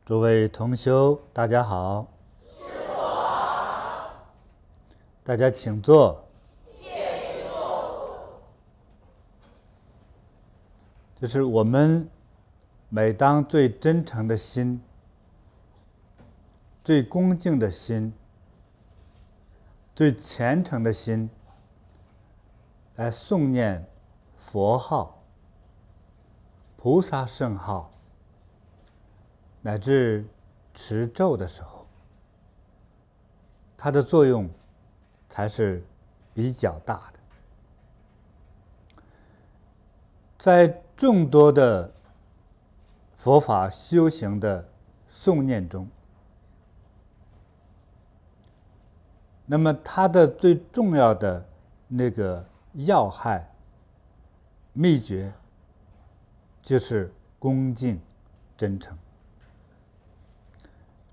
诸位同修，大家好。大家请坐。就是我们每当最真诚的心、最恭敬的心、最虔诚的心来诵念佛号、菩萨圣号，乃至持咒的时候，它的作用才是比较大的。在众多的佛法修行的诵念中，那么它的最重要的那个要害秘诀就是恭敬真诚。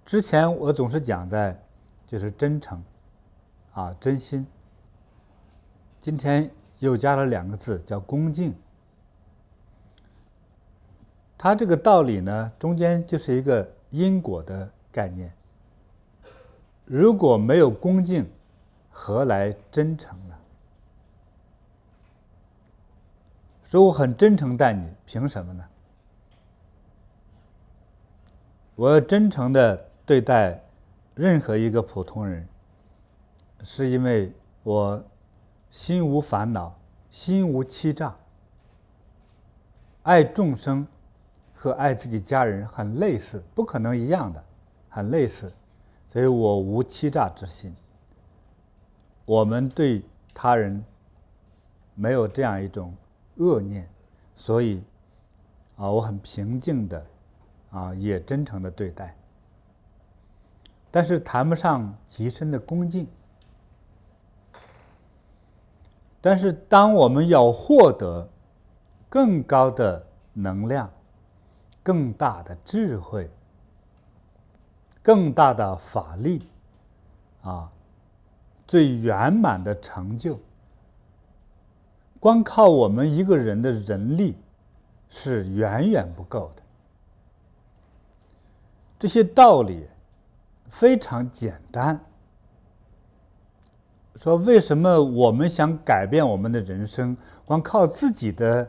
之前我总是讲在就是真诚真心，今天又加了2个字叫恭敬。它这个道理呢，中间就是一个因果的概念。如果没有恭敬，何来真诚呢？说我很真诚待你，凭什么呢？我要真诚的对待任何一个普通人，是因为我心无烦恼，心无欺诈，爱众生和爱自己家人很类似，不可能一样的，很类似，所以我无欺诈之心。我们对他人没有这样一种恶念，所以我很平静的也真诚的对待，但是谈不上极深的恭敬。但是当我们要获得更高的能量、更大的智慧、更大的法力最圆满的成就，光靠我们一个人的人力是远远不够的。这些道理非常简单。说为什么我们想改变我们的人生，光靠自己的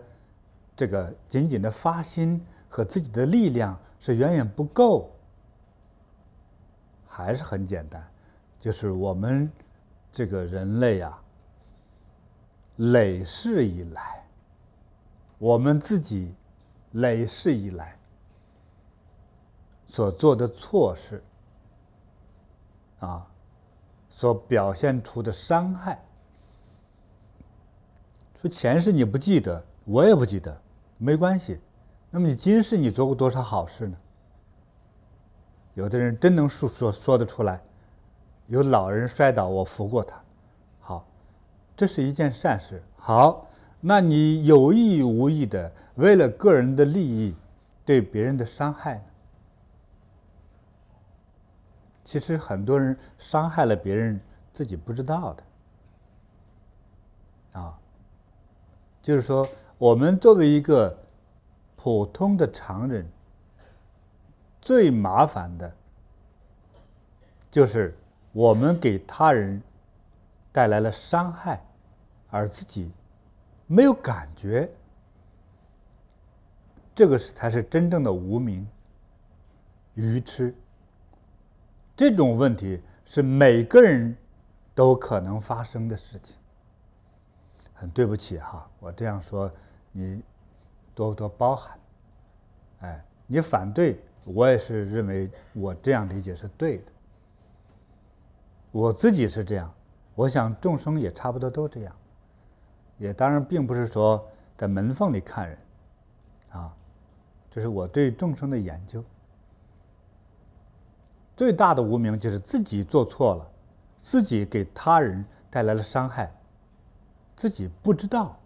这个仅仅的发心和自己的力量是远远不够？还是很简单，就是我们这个人类累世以来，我们自己累世以来所做的错事所表现出的伤害。说前世你不记得，我也不记得，没关系。那么你今世你做过多少好事呢？有的人真能说得出来，有老人摔倒我扶过他，好，这是一件善事。好，那你有意无意的为了个人的利益对别人的伤害呢？其实很多人伤害了别人自己不知道的就是说我们作为一个普通的常人，最麻烦的就是我们给他人带来了伤害，而自己没有感觉，这个才是真正的无明、愚痴。这种问题是每个人都可能发生的事情。很对不起我这样说你多多包涵。你反对我也是认为我这样理解是对的。我自己是这样，我想众生也差不多都这样。也当然并不是说在门缝里看人这是我对众生的研究。最大的无明就是自己做错了，自己给他人带来了伤害，自己不知道，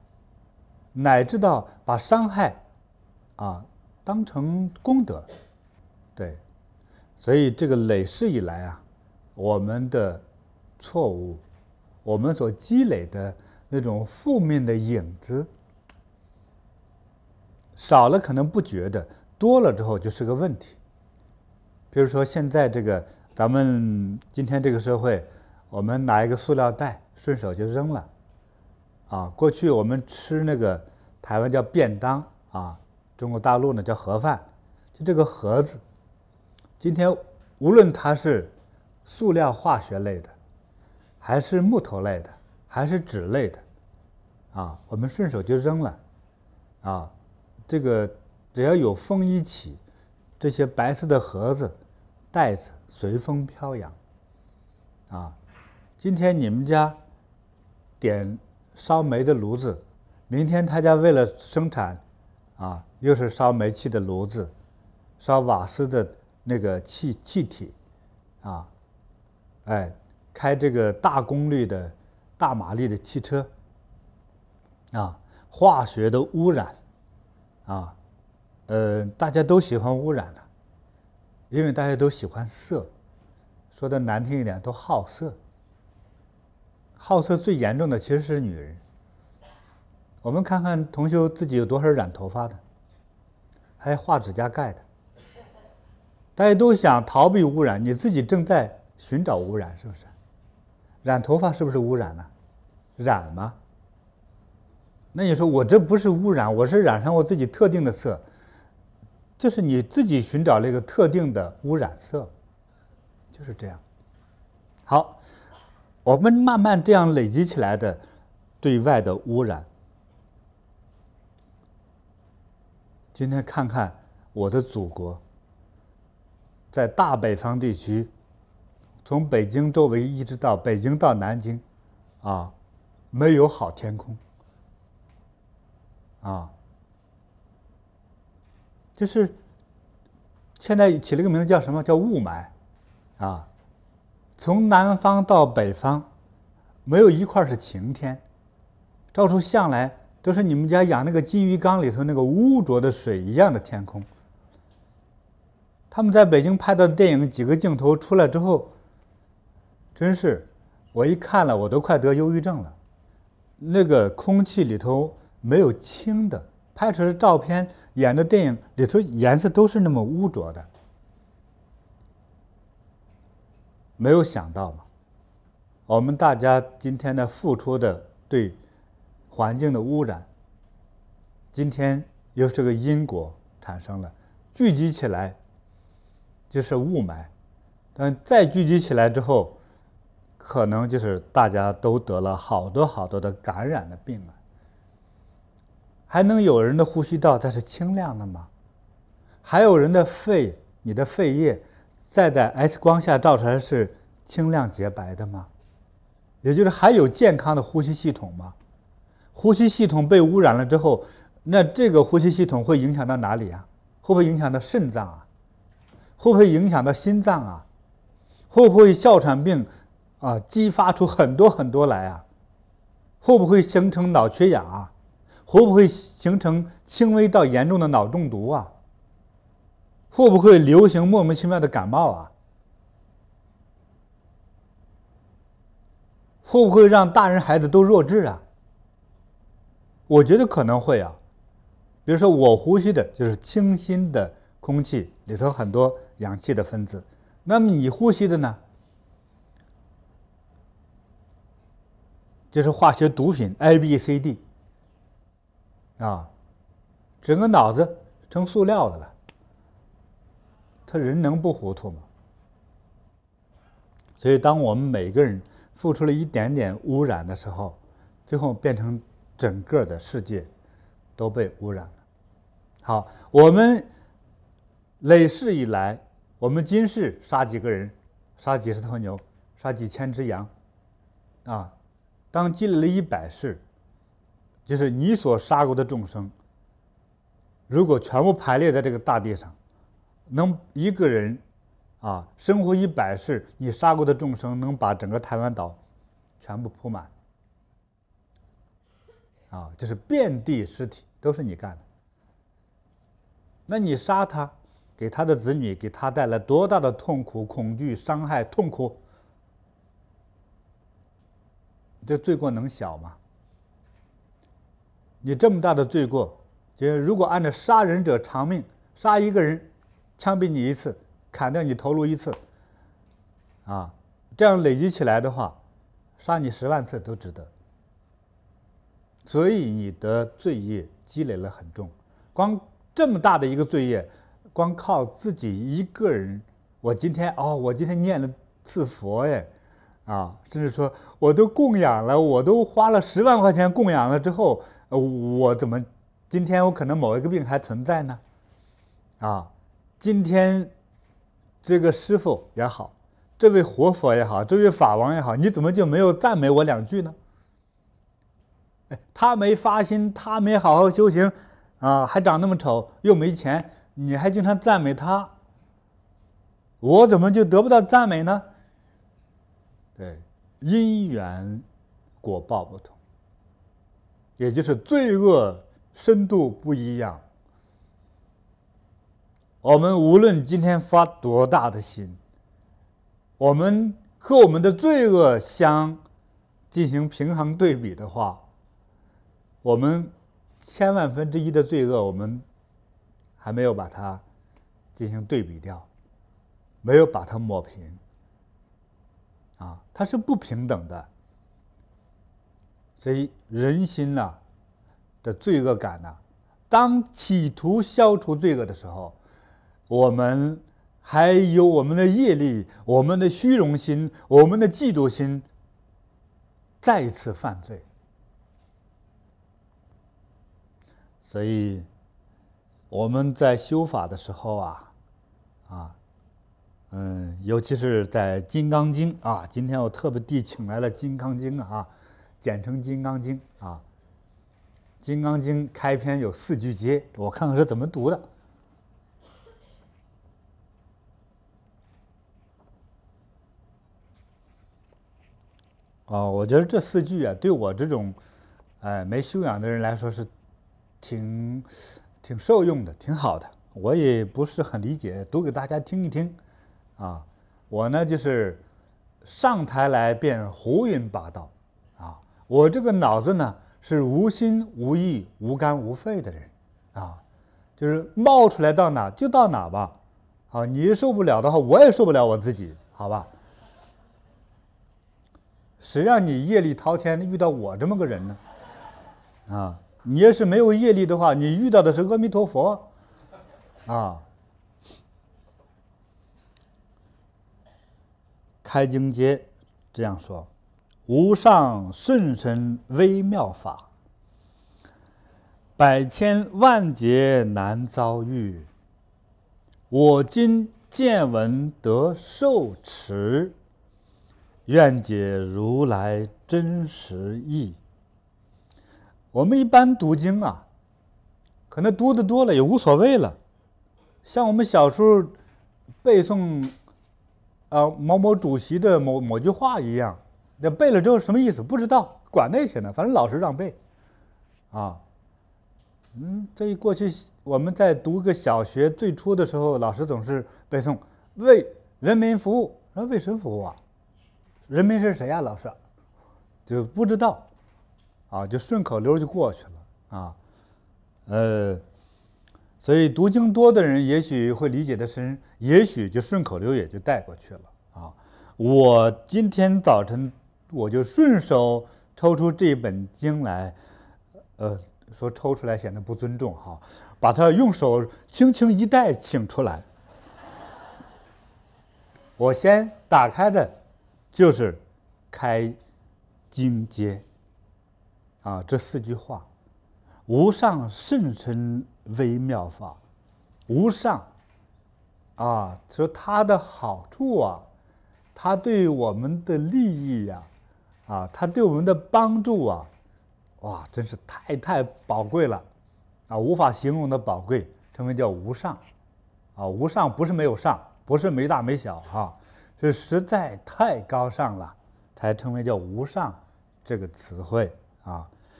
乃至到把伤害当成功德。对，所以这个累世以来我们的错误，我们所积累的那种负面的影子，少了可能不觉得，多了之后就是个问题。比如说现在这个咱们今天这个社会，我们拿一个塑料袋顺手就扔了，啊，过去我们吃那个台湾叫便当啊，中国大陆呢叫盒饭，就这个盒子，今天无论它是塑料化学类的，还是木头类的，还是纸类的，啊，我们顺手就扔了，啊，这个只要有风一起，这些白色的盒子、袋子随风飘扬，啊，今天你们家点烧煤的炉子，明天他家为了生产，啊，又是烧煤气的炉子，烧瓦斯的那个气体，啊，哎，开这个大功率的大马力的汽车，啊，化学的污染，啊，大家都喜欢污染了，因为大家都喜欢色，说的难听一点，都好色。好色最严重的其实是女人。我们看看同修自己有多少染头发的，还画指甲盖的。大家都想逃避污染，你自己正在寻找污染，是不是？染头发是不是污染呢？染吗？那你说我这不是污染，我是染上我自己特定的色，就是你自己寻找了一个特定的污染色，就是这样。好。我们慢慢这样累积起来的对外的污染，今天看看我的祖国，在大北方地区，从北京周围一直到北京到南京，啊，没有好天空，啊，就是现在起了个名字叫什么？叫雾霾，啊。从南方到北方，没有一块是晴天，照出相来都是你们家养那个金鱼缸里头那个污浊的水一样的天空。他们在北京拍的电影几个镜头出来之后，真是我一看了我都快得忧郁症了。那个空气里头没有清的，拍出来的照片演的电影里头颜色都是那么污浊的。没有想到嘛，我们大家今天的付出的对环境的污染，今天又是个因果产生了，聚集起来就是雾霾，但再聚集起来之后，可能就是大家都得了好多好多的感染的病了。还能有人的呼吸道它是清亮的吗？还有人的肺，你的肺叶再在 X 光下照出来是清亮洁白的吗？也就是还有健康的呼吸系统吗？呼吸系统被污染了之后，那这个呼吸系统会影响到哪里啊？会不会影响到肾脏啊？会不会影响到心脏啊？会不会哮喘病啊激发出很多很多来啊？会不会形成脑缺氧啊？会不会形成轻微到严重的脑中毒啊？会不会流行莫名其妙的感冒啊？会不会让大人孩子都弱智啊？我觉得可能会啊。比如说我呼吸的就是清新的空气，里头很多氧气的分子，那么你呼吸的呢，就是化学毒品 ABCD 啊，整个脑子成塑料的了。他人能不糊涂吗？所以当我们每个人付出了一点点污染的时候，最后变成整个的世界都被污染了。好，我们累世以来，我们今世杀几个人，杀几十头牛，杀几千只羊，啊，当积累了100世，就是你所杀过的众生，如果全部排列在这个大地上，能一个人啊生活100世，你杀过的众生能把整个台湾岛全部铺满，啊，就是遍地尸体都是你干的。那你杀他，给他的子女，给他带来多大的痛苦、恐惧、伤害、痛苦？这罪过能小吗？你这么大的罪过，就如果按照杀人者偿命，杀一个人，枪毙你一次，砍掉你头颅一次，啊，这样累积起来的话，杀你10万次都值得。所以你的罪业积累了很重，光这么大的一个罪业，光靠自己一个人，我今天念了次佛哎，甚至说我都供养了，我都花了10万块钱供养了之后，我怎么今天我可能某一个病还存在呢？今天这个师父也好，这位活佛也好，这位法王也好，你怎么就没有赞美我2句呢？他没发心，他没好好修行，还长那么丑，又没钱，你还经常赞美他，我怎么就得不到赞美呢？对，因缘果报不同，也就是罪恶深度不一样。我们无论今天发多大的心，我们和我们的罪恶相进行平衡对比的话，我们千万分之一的罪恶，我们还没有把它进行对比掉，没有把它抹平，它是不平等的。所以人心的罪恶感当企图消除罪恶的时候，我们还有我们的业力、我们的虚荣心、我们的嫉妒心，再一次犯罪。所以我们在修法的时候尤其是在《金刚经》今天我特别地请来了《金刚经》简称《金刚经》《金刚经》开篇有4句偈，我看看是怎么读的。我觉得这4句对我这种没修养的人来说是挺受用的，挺好的。我也不是很理解，读给大家听一听我呢就是上台来便胡云八道我这个脑子呢是无心无意无肝无肺的人就是冒出来到哪就到哪吧你受不了的话，我也受不了我自己，好吧？谁让你业力滔天遇到我这么个人呢？你要是没有业力的话，你遇到的是阿弥陀佛开经偈这样说：无上甚深微妙法，百千万劫难遭遇。我今见闻得受持，愿解如来真实义。我们一般读经可能读得多了也无所谓了，像我们小时候背诵某某主席的某句话一样，那背了之后什么意思不知道，管那些呢，反正老师让背这过去我们在读个小学最初的时候，老师总是背诵为人民服务，为谁服务人民是谁老师就不知道就顺口溜就过去了所以读经多的人也许会理解的深，也许就顺口溜也就带过去了我今天早晨我就顺手抽出这本经来，说抽出来显得不尊重把它用手轻轻一带请出来。我先打开的就是开经偈这4句话：无上甚深微妙法。无上说它的好处它对我们的利益它对我们的帮助哇，真是太宝贵了无法形容的宝贵，称为叫无上无上不是没有上，不是没大没小是实在太高尚了，才称为叫无上这个词汇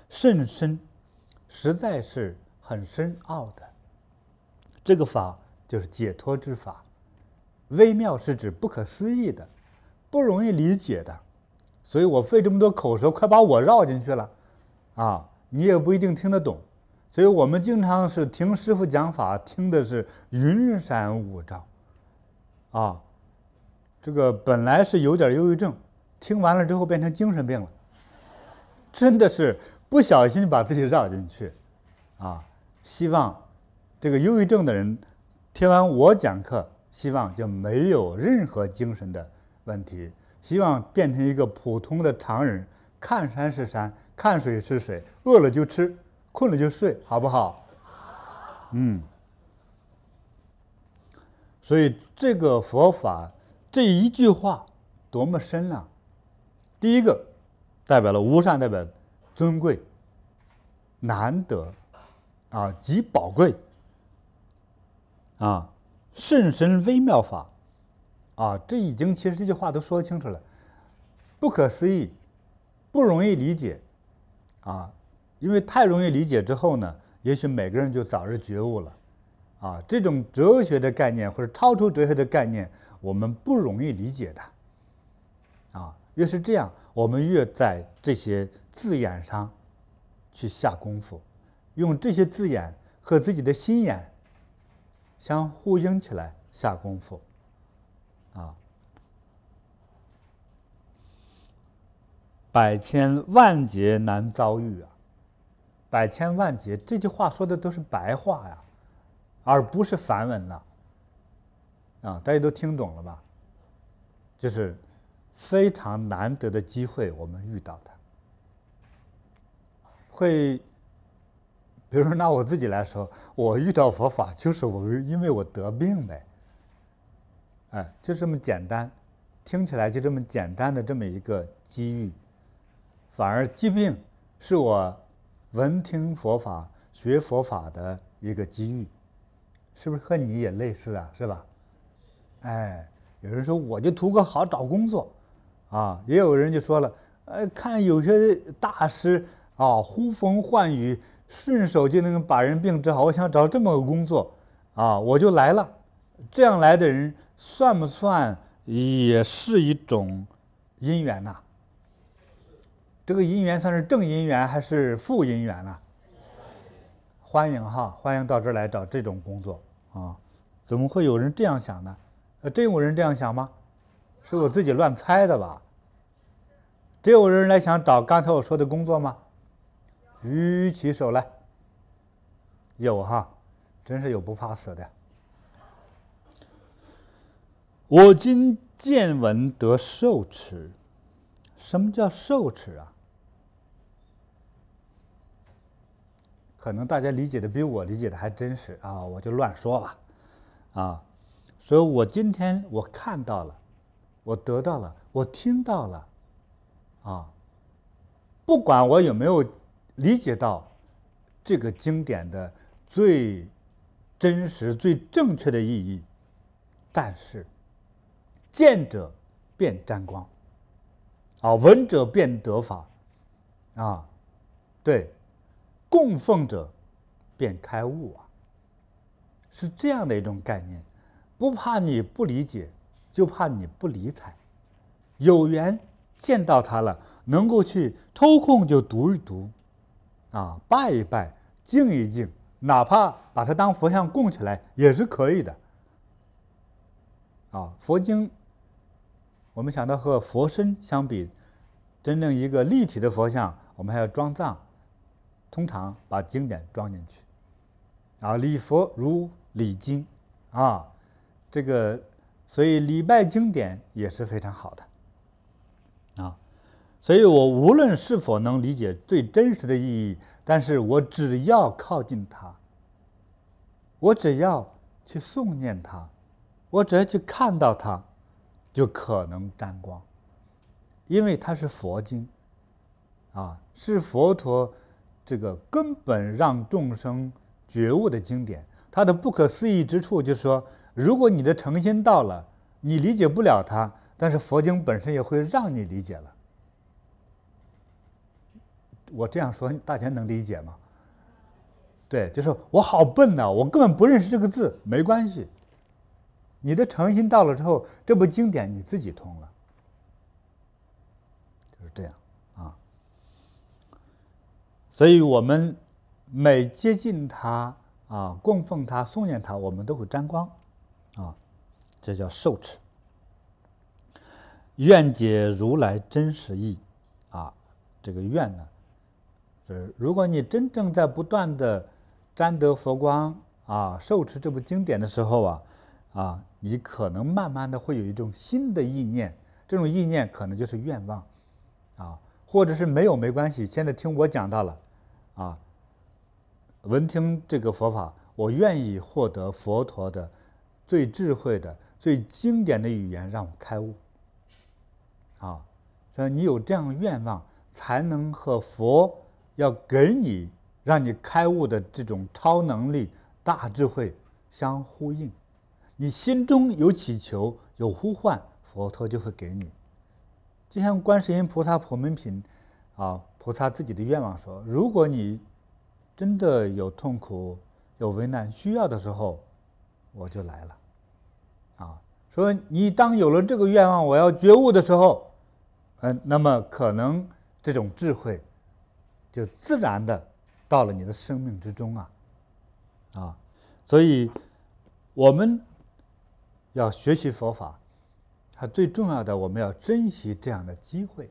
甚深，实在是很深奥的。这个法就是解脱之法，微妙是指不可思议的，不容易理解的。所以我费这么多口舌，快把我绕进去了你也不一定听得懂。所以我们经常是听师父讲法，听的是云山雾罩啊，这个本来是有点忧郁症，听完了之后变成精神病了，真的是不小心把自己绕进去啊。希望这个忧郁症的人听完我讲课，希望就没有任何精神的问题，希望变成一个普通的常人，看山是山，看水是水，饿了就吃，困了就睡，好不好？所以这个佛法这一句话多么深啊！第一个代表了无上，代表尊贵、难得啊，极宝贵啊，甚深微妙法啊，这已经其实这句话都说清楚了，不可思议，不容易理解啊，因为太容易理解之后呢，也许每个人就早日觉悟了啊。这种哲学的概念或者超出哲学的概念，我们不容易理解的啊。越是这样，我们越在这些字眼上去下功夫，用这些字眼和自己的心眼相呼应起来下功夫啊。百千万劫难遭遇啊！百千万劫这句话说的都是白话呀，而不是梵文了啊！大家都听懂了吧？就是非常难得的机会，我们遇到它，会，比如说拿我自己来说，我遇到佛法就是因为我得病呗，哎，就这么简单，听起来就这么简单的这么一个机遇。反而疾病是我闻听佛法、学佛法的一个机遇，是不是和你也类似啊？是吧？哎，有人说我就图个好找工作，啊，也有人就说了，看有些大师啊，呼风唤雨，顺手就能把人病治好，我想找这么个工作，啊，我就来了。这样来的人算不算也是一种因缘呐？这个因缘算是正因缘还是负因缘呢？欢迎哈，欢迎到这儿来找这种工作啊！怎么会有人这样想呢？真有人这样想吗？是我自己乱猜的吧？真有人来想找刚才我说的工作吗？举起手来。有哈，真是有不怕死的。我今见闻得受持。什么叫受持啊？可能大家理解的比我理解的还真实啊，我就乱说吧，啊，所以我今天我看到了，我得到了，我听到了，啊，不管我有没有理解到这个经典的最真实、最正确的意义，但是见者便沾光，啊，闻者便得法，啊，对。供奉者便开悟啊，是这样的一种概念，不怕你不理解，就怕你不理睬。有缘见到他了，能够去抽空就读一读，啊，拜一拜，敬一敬，哪怕把它当佛像供起来也是可以的。啊，佛经，我们想到和佛身相比，真正一个立体的佛像，我们还要装藏。通常把经典装进去，啊，礼佛如礼经，啊，这个所以礼拜经典也是非常好的，啊，所以我无论是否能理解最真实的意义，但是我只要靠近它，我只要去诵念它，我只要去看到它，就可能沾光，因为它是佛经，啊，是佛陀。这个根本让众生觉悟的经典，它的不可思议之处就是说，如果你的诚心到了，你理解不了它，但是佛经本身也会让你理解了。我这样说，大家能理解吗？对，就是我好笨呐，我根本不认识这个字，没关系。你的诚心到了之后，这部经典你自己通了，就是这样。所以我们每接近它啊，供奉它、诵念它，我们都会沾光啊。这叫受持。愿解如来真实义啊，这个愿呢，是如果你真正在不断的沾得佛光啊，受持这部经典的时候你可能慢慢的会有一种新的意念，这种意念可能就是愿望或者是没关系，现在听我讲到了闻听这个佛法，我愿意获得佛陀的最智慧的、最经典的语言，让我开悟所以你有这样愿望，才能和佛要给你让你开悟的这种超能力、大智慧相呼应。你心中有祈求、有呼唤，佛陀就会给你。就像观世音菩萨普门品菩萨自己的愿望说，如果你真的有痛苦、有危难需要的时候，我就来了说你当有了这个愿望，我要觉悟的时候，那么可能这种智慧就自然的到了你的生命之中所以我们要学习佛法，它最重要的，我们要珍惜这样的机会，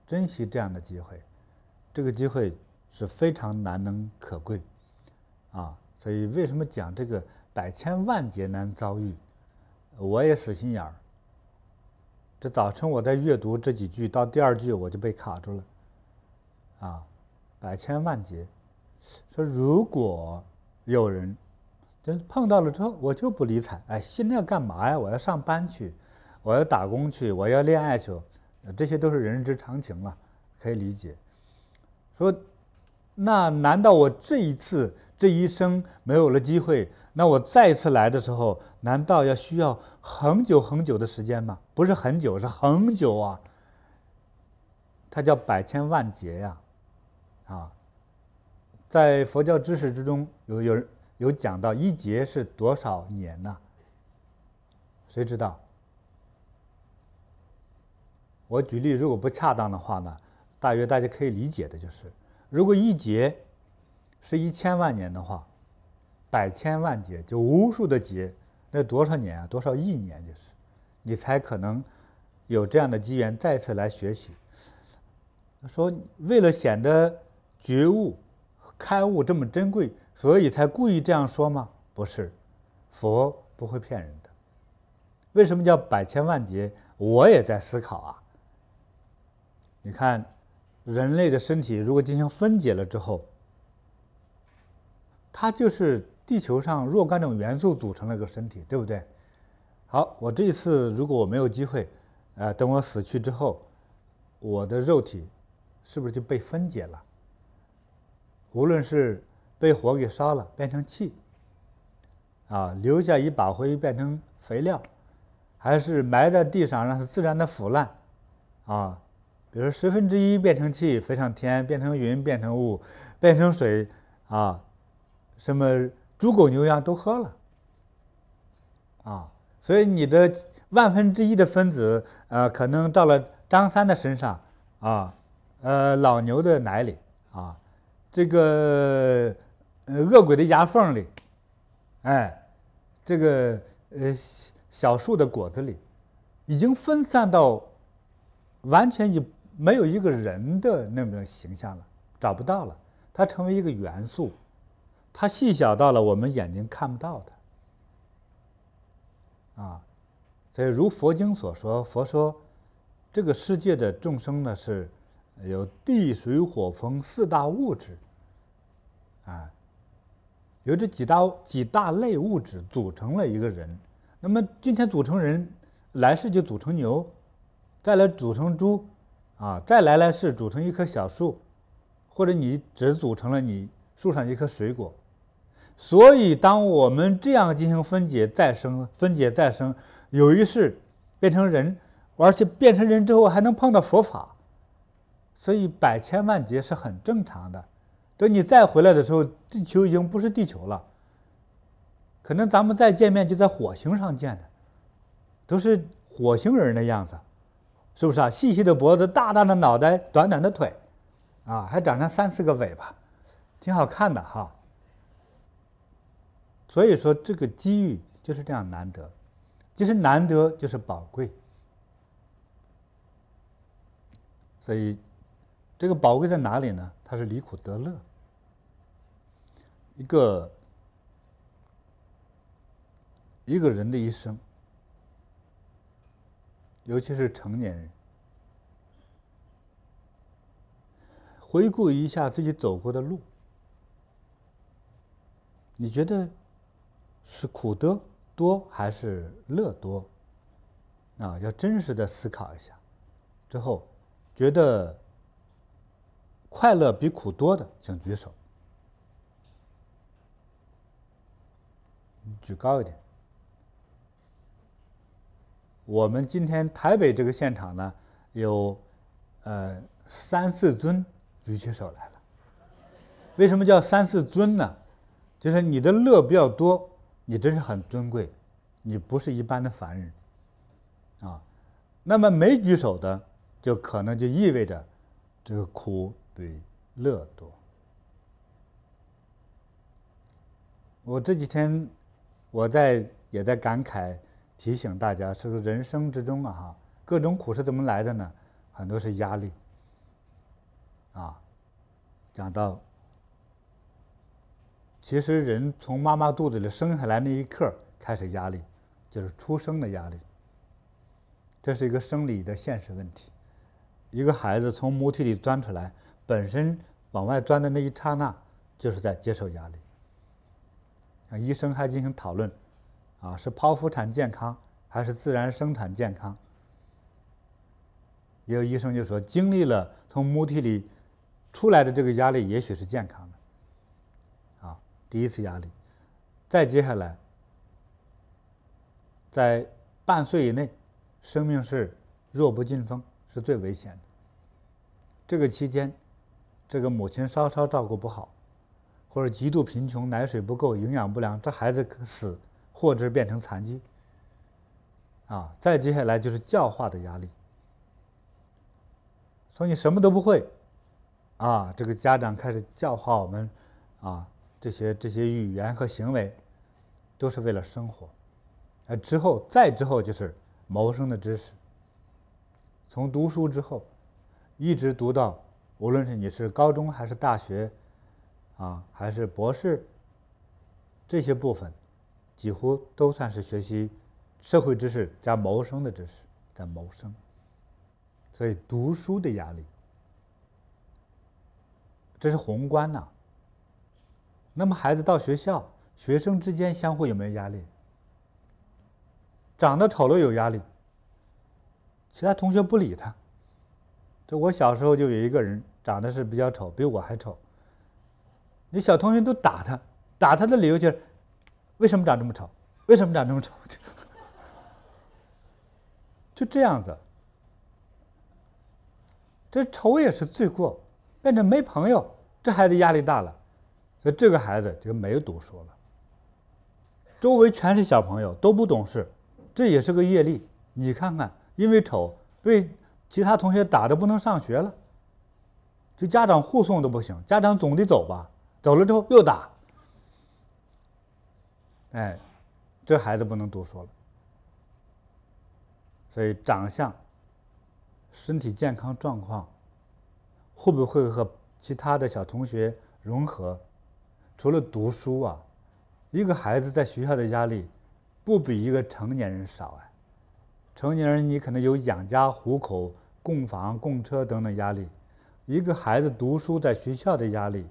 珍惜这样的机会，这个机会是非常难能可贵所以为什么讲这个百千万劫难遭遇，我也死心眼儿。这早晨我在阅读这几句，到第二句我就被卡住了百千万劫，说如果有人碰到了之后，我就不理睬，现在要干嘛呀？我要上班去，我要打工去，我要恋爱去，这些都是人之常情了，可以理解。说那难道我这一生没有了机会，那我再一次来的时候，难道要需要很久很久的时间吗？不是很久，是很久它叫百千万劫在佛教知识之中有讲到一劫是多少年呢？谁知道？我举例如果不恰当的话呢，大约大家可以理解的就是，如果一劫是1000万年的话，百千万劫就无数的劫，那多少年多少亿年，就是你才可能有这样的机缘再次来学习。说为了显得觉悟开悟这么珍贵，所以才故意这样说吗？不是，佛不会骗人的。为什么叫百千万劫？我也在思考你看人类的身体如果进行分解了之后，它就是地球上若干种元素组成了一个身体，对不对？好，我这一次如果我没有机会等我死去之后，我的肉体是不是就被分解了？无论是被火给烧了变成气留下一把灰变成肥料，还是埋在地上让它自然的腐烂比如1/10变成气飞上天，变成云，变成雾，变成水什么猪狗牛羊都喝了所以你的1/1000的分子可能到了张三的身上老牛的奶里这个恶鬼的牙缝里，这个小树的果子里，已经分散到完全没有一个人的那种形象了，找不到了，它成为一个元素，它细小到了我们眼睛看不到的所以如佛经所说，佛说这个世界的众生呢，是有地水火风4大物质由这几大类物质组成了一个人。那么今天组成人，来世就组成牛，再来组成猪再来世组成一棵小树，或者你只组成了你树上一颗水果。所以当我们这样进行分解再生，有一世变成人，而且变成人之后还能碰到佛法，所以百千万劫是很正常的。等你再回来的时候，地球已经不是地球了，可能咱们再见面就在火星上见的，都是火星人的样子，是不是细细的脖子，大大的脑袋，短短的腿还长上3、4个尾巴，挺好看的所以说这个机遇就是这样难得。就是难得，就是宝贵。所以，这个宝贵在哪里呢？它是离苦得乐。一个人的一生，尤其是成年人，回顾一下自己走过的路，你觉得是苦的多还是乐多？要真实的思考一下。之后，觉得快乐比苦多的，请举手。举高一点。我们今天台北这个现场呢，有3、4尊举起手来了。为什么叫3、4尊呢？就是你的乐比较多，你真是很尊贵，你不是一般的凡人啊。那么没举手的，就可能就意味着这个苦比乐多。我这几天也在感慨，提醒大家，是人生之中各种苦是怎么来的呢？很多是压力讲到，其实人从妈妈肚子里生下来那一刻开始压力，就是出生的压力。这是一个生理的现实问题。一个孩子从母体里钻出来，本身往外钻的那一刹那，就是在接受压力。医生还进行讨论，是剖腹产健康还是自然生产健康？也有医生就说，经历了从母体里出来的这个压力，也许是健康的。第一次压力，再接下来，在半岁以内，生命是弱不禁风，是最危险的。这个期间，这个母亲稍稍照顾不好，或者极度贫穷，奶水不够，营养不良，这孩子可死，或者是变成残疾。再接下来就是教化的压力。说你什么都不会，这个家长开始教化我们，这些语言和行为，都是为了生活。之后就是谋生的知识。从读书之后，一直读到，无论是你是高中还是大学，还是博士，这些部分，几乎都算是学习社会知识加谋生的知识，在谋生。所以读书的压力，这是宏观呐。那么孩子到学校，学生之间相互有没有压力？长得丑了有压力，其他同学不理他。这我小时候就有一个人长得是比较丑，比我还丑。那小同学都打他，打他的理由就是为什么长这么丑？为什么长这么丑？就这样子。这丑也是罪过，变成没朋友，这孩子压力大了。所以这个孩子就没读书了，周围全是小朋友，都不懂事，这也是个业力。你看看，因为丑被其他同学打得不能上学了，这家长护送都不行，家长总得走吧，走了之后又打，这孩子不能读书了。所以长相、身体健康状况，会不会和其他的小同学融合？除了读书一个孩子在学校的压力不比一个成年人少。成年人你可能有养家糊口、供房、供车等等压力，一个孩子读书在学校的压力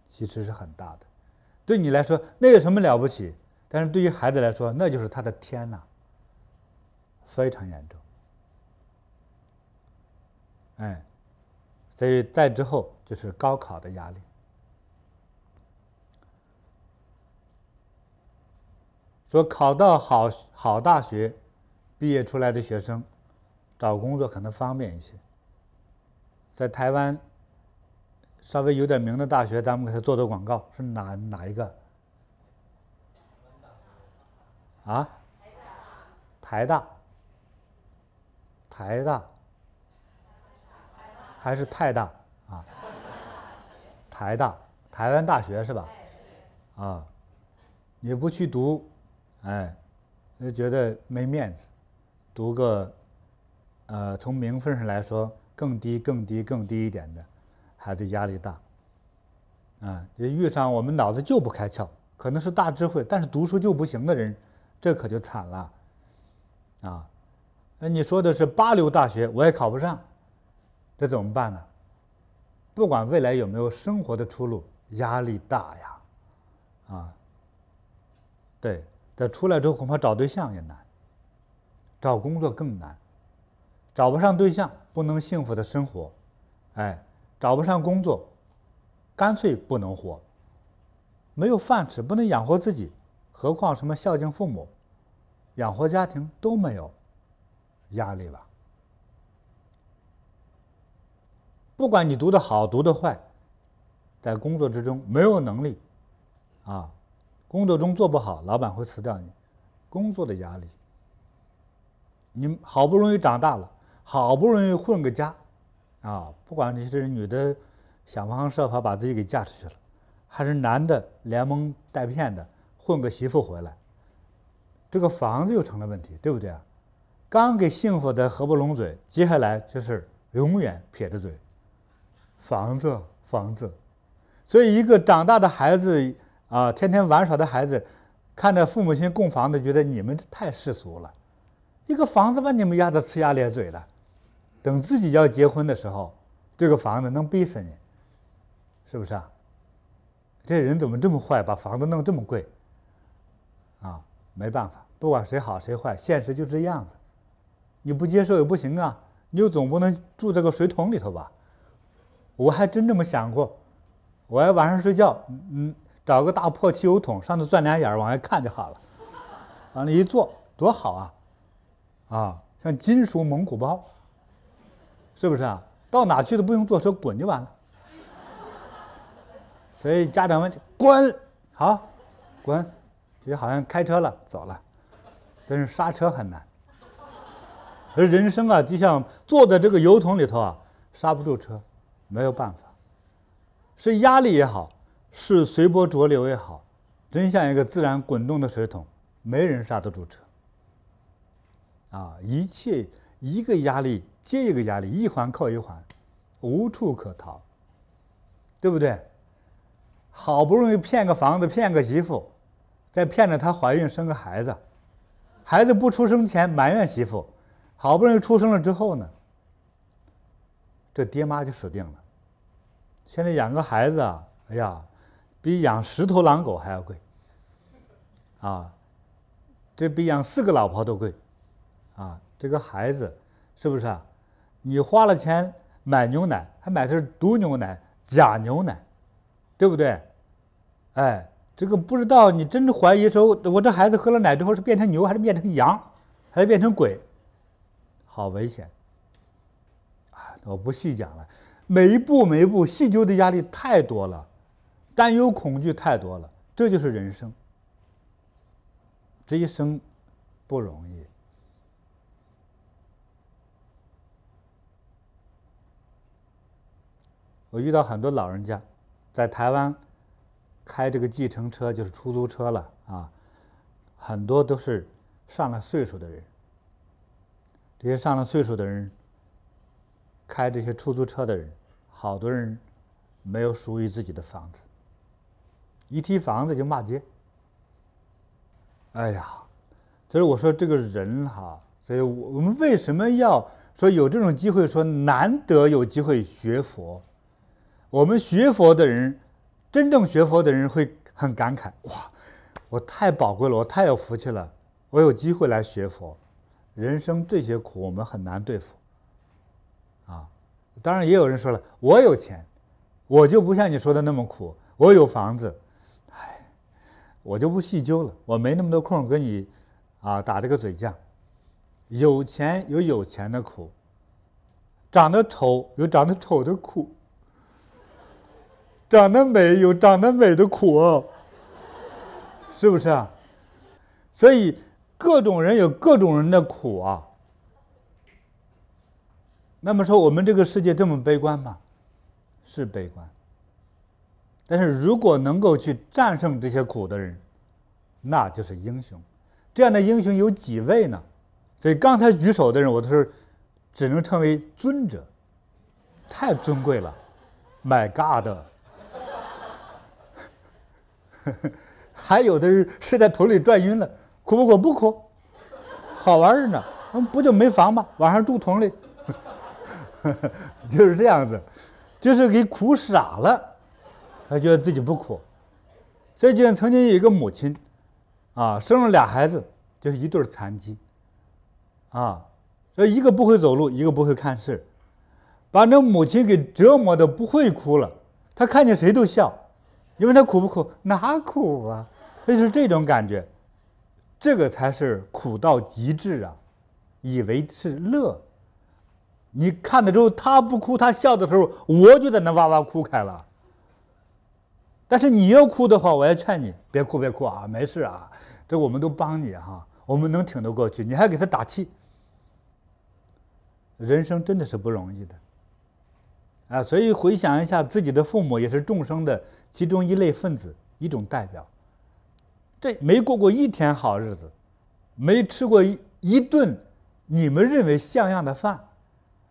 其实是很大的。对你来说那有什么了不起？但是对于孩子来说，那就是他的天呐，非常严重。所以再之后就是高考的压力。说考到好大学，毕业出来的学生，找工作可能方便一些。在台湾，稍微有点名的大学，咱们给他做广告，是哪一个？台大还是太大台大，台湾大学是吧？你不去读，觉得没面子，读个从名分上来说更低一点的，孩子压力大。就遇上我们脑子就不开窍，可能是大智慧，但是读书就不行的人，这可就惨了。你说的是8流大学，我也考不上，这怎么办呢？不管未来有没有生活的出路，压力大呀。对，这出来之后恐怕找对象也难，找工作更难，找不上对象不能幸福的生活，找不上工作，干脆不能活，没有饭吃，不能养活自己，何况什么孝敬父母、养活家庭都没有，压力吧。不管你读得好读得坏，在工作之中没有能力，工作中做不好，老板会辞掉你，工作的压力。你好不容易长大了，好不容易混个家，不管你是女的想方设法把自己给嫁出去了，还是男的连蒙带骗的混个媳妇回来，这个房子又成了问题，对不对啊？刚给幸福的合不拢嘴，接下来就是永远撇着嘴，房子。所以一个长大的孩子天天玩耍的孩子，看着父母亲供房子，觉得你们太世俗了，一个房子把你们压得呲牙咧嘴的，等自己要结婚的时候，这个房子能逼死你，是不是啊？这人怎么这么坏，把房子弄这么贵？没办法，不管谁好谁坏，现实就这样子，你不接受也不行啊，你又总不能住这个水桶里头吧？我还真这么想过，我要晚上睡觉，找个大破汽油桶，上头钻2眼往外看就好了，往那一坐多好啊！像金属蒙古包，是不是啊？到哪去都不用坐车，滚就完了。所以家长们滚，好，滚，就好像开车了，走了，但是刹车很难。而人生就像坐在这个油桶里头刹不住车，没有办法。是压力也好，是随波逐流也好，真像一个自然滚动的水桶，没人刹得住车。一切一个压力接一个压力，一环扣一环，无处可逃，对不对？好不容易骗个房子，骗个媳妇，再骗着她怀孕生个孩子，孩子不出生前埋怨媳妇，好不容易出生了之后呢，这爹妈就死定了。现在养个孩子比养10头狼狗还要贵，这比养4个老婆都贵，这个孩子是不是啊？你花了钱买牛奶，还买的是毒牛奶、假牛奶，对不对？这个不知道，你真的怀疑说，我这孩子喝了奶之后是变成牛，还是变成羊，还是变成鬼？好危险！我不细讲了，每一步细究的压力太多了，担忧恐惧太多了，这就是人生。这一生不容易。我遇到很多老人家，在台湾开这个计程车，就是出租车了很多都是上了岁数的人。这些上了岁数的人，开这些出租车的人，好多人没有属于自己的房子，一提房子就骂街。所以我说这个人所以我们为什么要说有这种机会，说难得有机会学佛？我们学佛的人，真正学佛的人会很感慨，哇，我太宝贵了，我太有福气了，我有机会来学佛。人生这些苦我们很难对付当然也有人说了，我有钱，我就不像你说的那么苦，我有房子，我就不细究了，我没那么多空跟你打这个嘴架。有钱有有钱的苦，长得丑有长得丑的苦，长得美有长得美的苦是不是啊？所以各种人有各种人的苦那么说我们这个世界这么悲观吗？是悲观。但是如果能够去战胜这些苦的人，那就是英雄。这样的英雄有几位呢？所以刚才举手的人，我都是只能称为尊者，太尊贵了。My God！ 还有的人是在土里转晕了，哭不哭？不哭，好玩着呢。不就没房吗？晚上住桶里，就是这样子，就是给苦傻了。他觉得自己不苦。所以就曾经有一个母亲，生了俩孩子，就是一对残疾，所以一个不会走路，一个不会看事，把那母亲给折磨的不会哭了。他看见谁都笑，因为他苦不苦？哪苦啊？他就是这种感觉，这个才是苦到极致啊！以为是乐，你看的时候他不哭，他笑的时候，我就在那哇哇哭开了。但是你要哭的话，我要劝你别哭别哭啊，没事啊，这我们都帮你哈，我们能挺得过去，你还给他打气。人生真的是不容易的，所以回想一下，自己的父母也是众生的其中一类分子，一种代表。这没过过一天好日子，没吃过一顿你们认为像样的饭，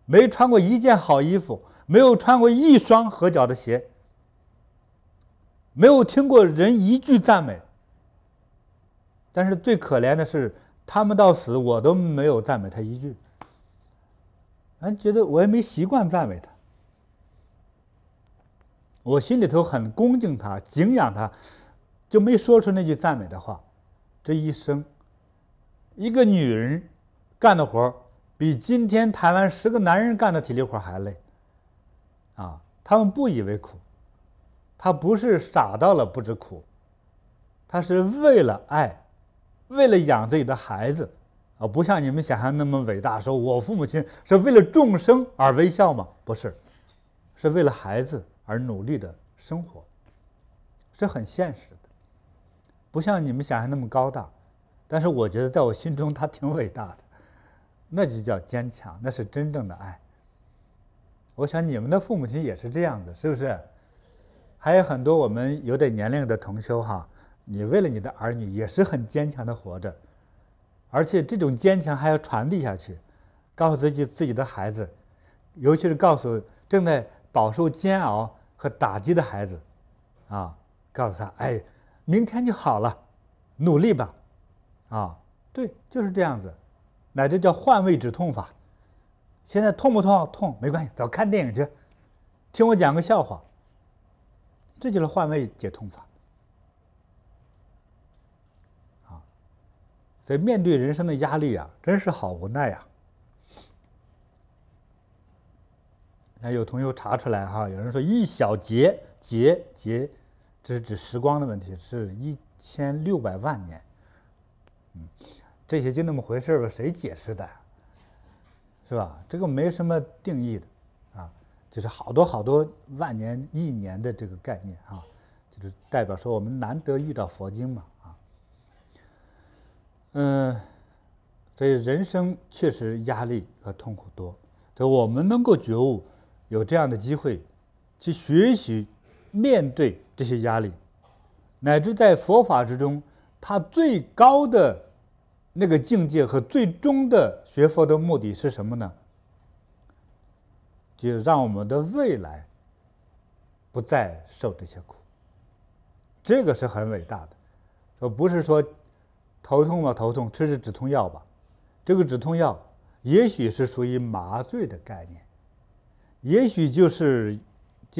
没穿过一件好衣服，没有穿过一双合脚的鞋，没有听过人一句赞美。但是最可怜的是，他们到死我都没有赞美他一句，觉得我也没习惯赞美他，我心里头很恭敬他，敬仰他，就没说出那句赞美的话。这一生，一个女人干的活比今天台湾10个男人干的体力活还累，他们不以为苦，他不是傻到了不知苦，他是为了爱，为了养自己的孩子，不像你们想象那么伟大，说我父母亲是为了众生而微笑吗？不是，是为了孩子而努力的生活，是很现实的，不像你们想象那么高大。但是我觉得在我心中他挺伟大的，那就叫坚强，那是真正的爱。我想你们的父母亲也是这样的，是不是？还有很多我们有点年龄的同修哈，你为了你的儿女也是很坚强的活着，而且这种坚强还要传递下去，告诉自己的孩子，尤其是告诉正在饱受煎熬和打击的孩子，告诉他，明天就好了，努力吧，对，就是这样子，乃至叫换位止痛法。现在痛不痛？痛，没关系，走看电影去，听我讲个笑话，这就是换位解痛法。所以面对人生的压力真是好无奈呀。有同学查出来有人说1小劫，这是指时光的问题，是1600万年。这些就那么回事吧，谁解释的呀？是吧？这个没什么定义的就是好多万年、亿年的这个概念就是代表说我们难得遇到佛经嘛所以人生确实压力和痛苦多，所以我们能够觉悟，有这样的机会去学习面对这些压力，乃至在佛法之中，它最高的那个境界和最终的学佛的目的是什么呢？就让我们的未来不再受这些苦，这个是很伟大的。不是说头痛吧，头痛吃止痛药吧，这个止痛药也许是属于麻醉的概念，也许就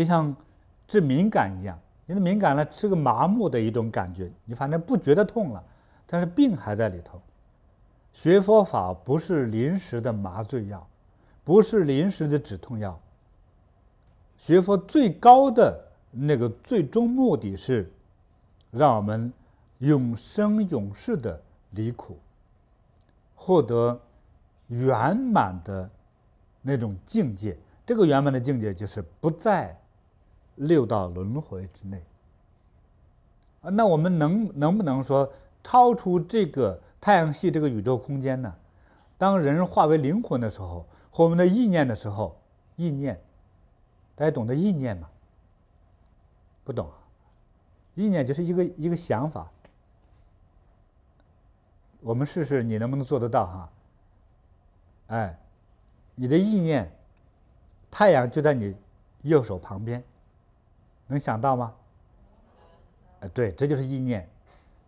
像治敏感一样，你的敏感了，吃个麻木的一种感觉，你反正不觉得痛了，但是病还在里头。学佛法不是临时的麻醉药，不是临时的止痛药。学佛最高的那个最终目的是让我们永生永世的离苦，获得圆满的那种境界。这个圆满的境界就是不在6道轮回之内。那我们能不能说超出这个太阳系这个宇宙空间呢？当人化为灵魂的时候，和我们的意念的时候，意念，大家懂得意念吗？不懂。意念就是一个想法。我们试试你能不能做得到哈？哎，你的意念，太阳就在你右手旁边，能想到吗？哎，对，这就是意念。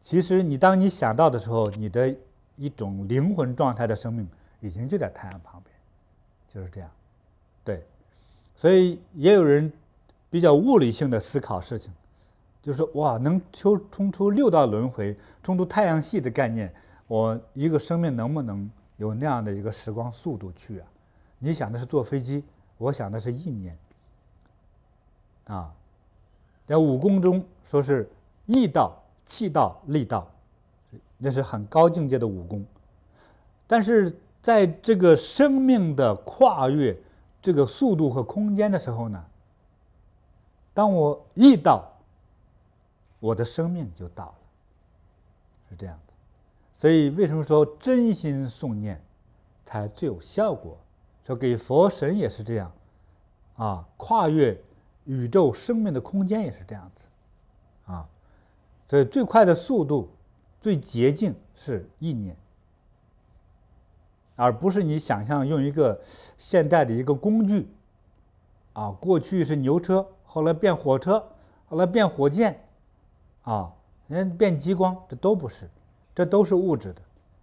其实当你想到的时候，你的一种灵魂状态的生命已经就在太阳旁边，就是这样。对，所以也有人比较物理性的思考事情，就是说哇，能冲出6道轮回，冲出太阳系的概念，我一个生命能不能有那样的一个时光速度去啊？你想的是坐飞机，我想的是意念啊。在武功中说是意道、气道、力道，那是很高境界的武功。但是在这个生命的跨越这个速度和空间的时候呢，当我意到，我的生命就到了，是这样的。所以为什么说真心诵念才最有效果？说给佛神也是这样啊，跨越宇宙生命的空间也是这样子啊。所以最快的速度、最捷径是意念，而不是你想象用一个现代的一个工具啊，过去是牛车，后来变火车，后来变火箭啊，变激光，这都不是，这都是物质的。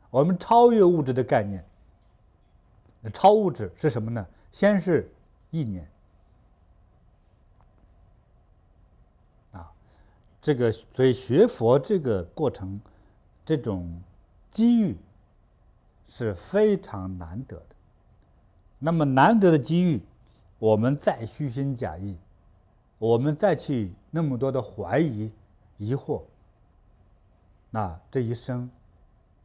我们超越物质的概念，超物质是什么呢？先是意念啊，这个所以学佛这个过程，这种机遇是非常难得的。那么难得的机遇，我们再虚心假意，我们再去那么多的怀疑、疑惑，那这一生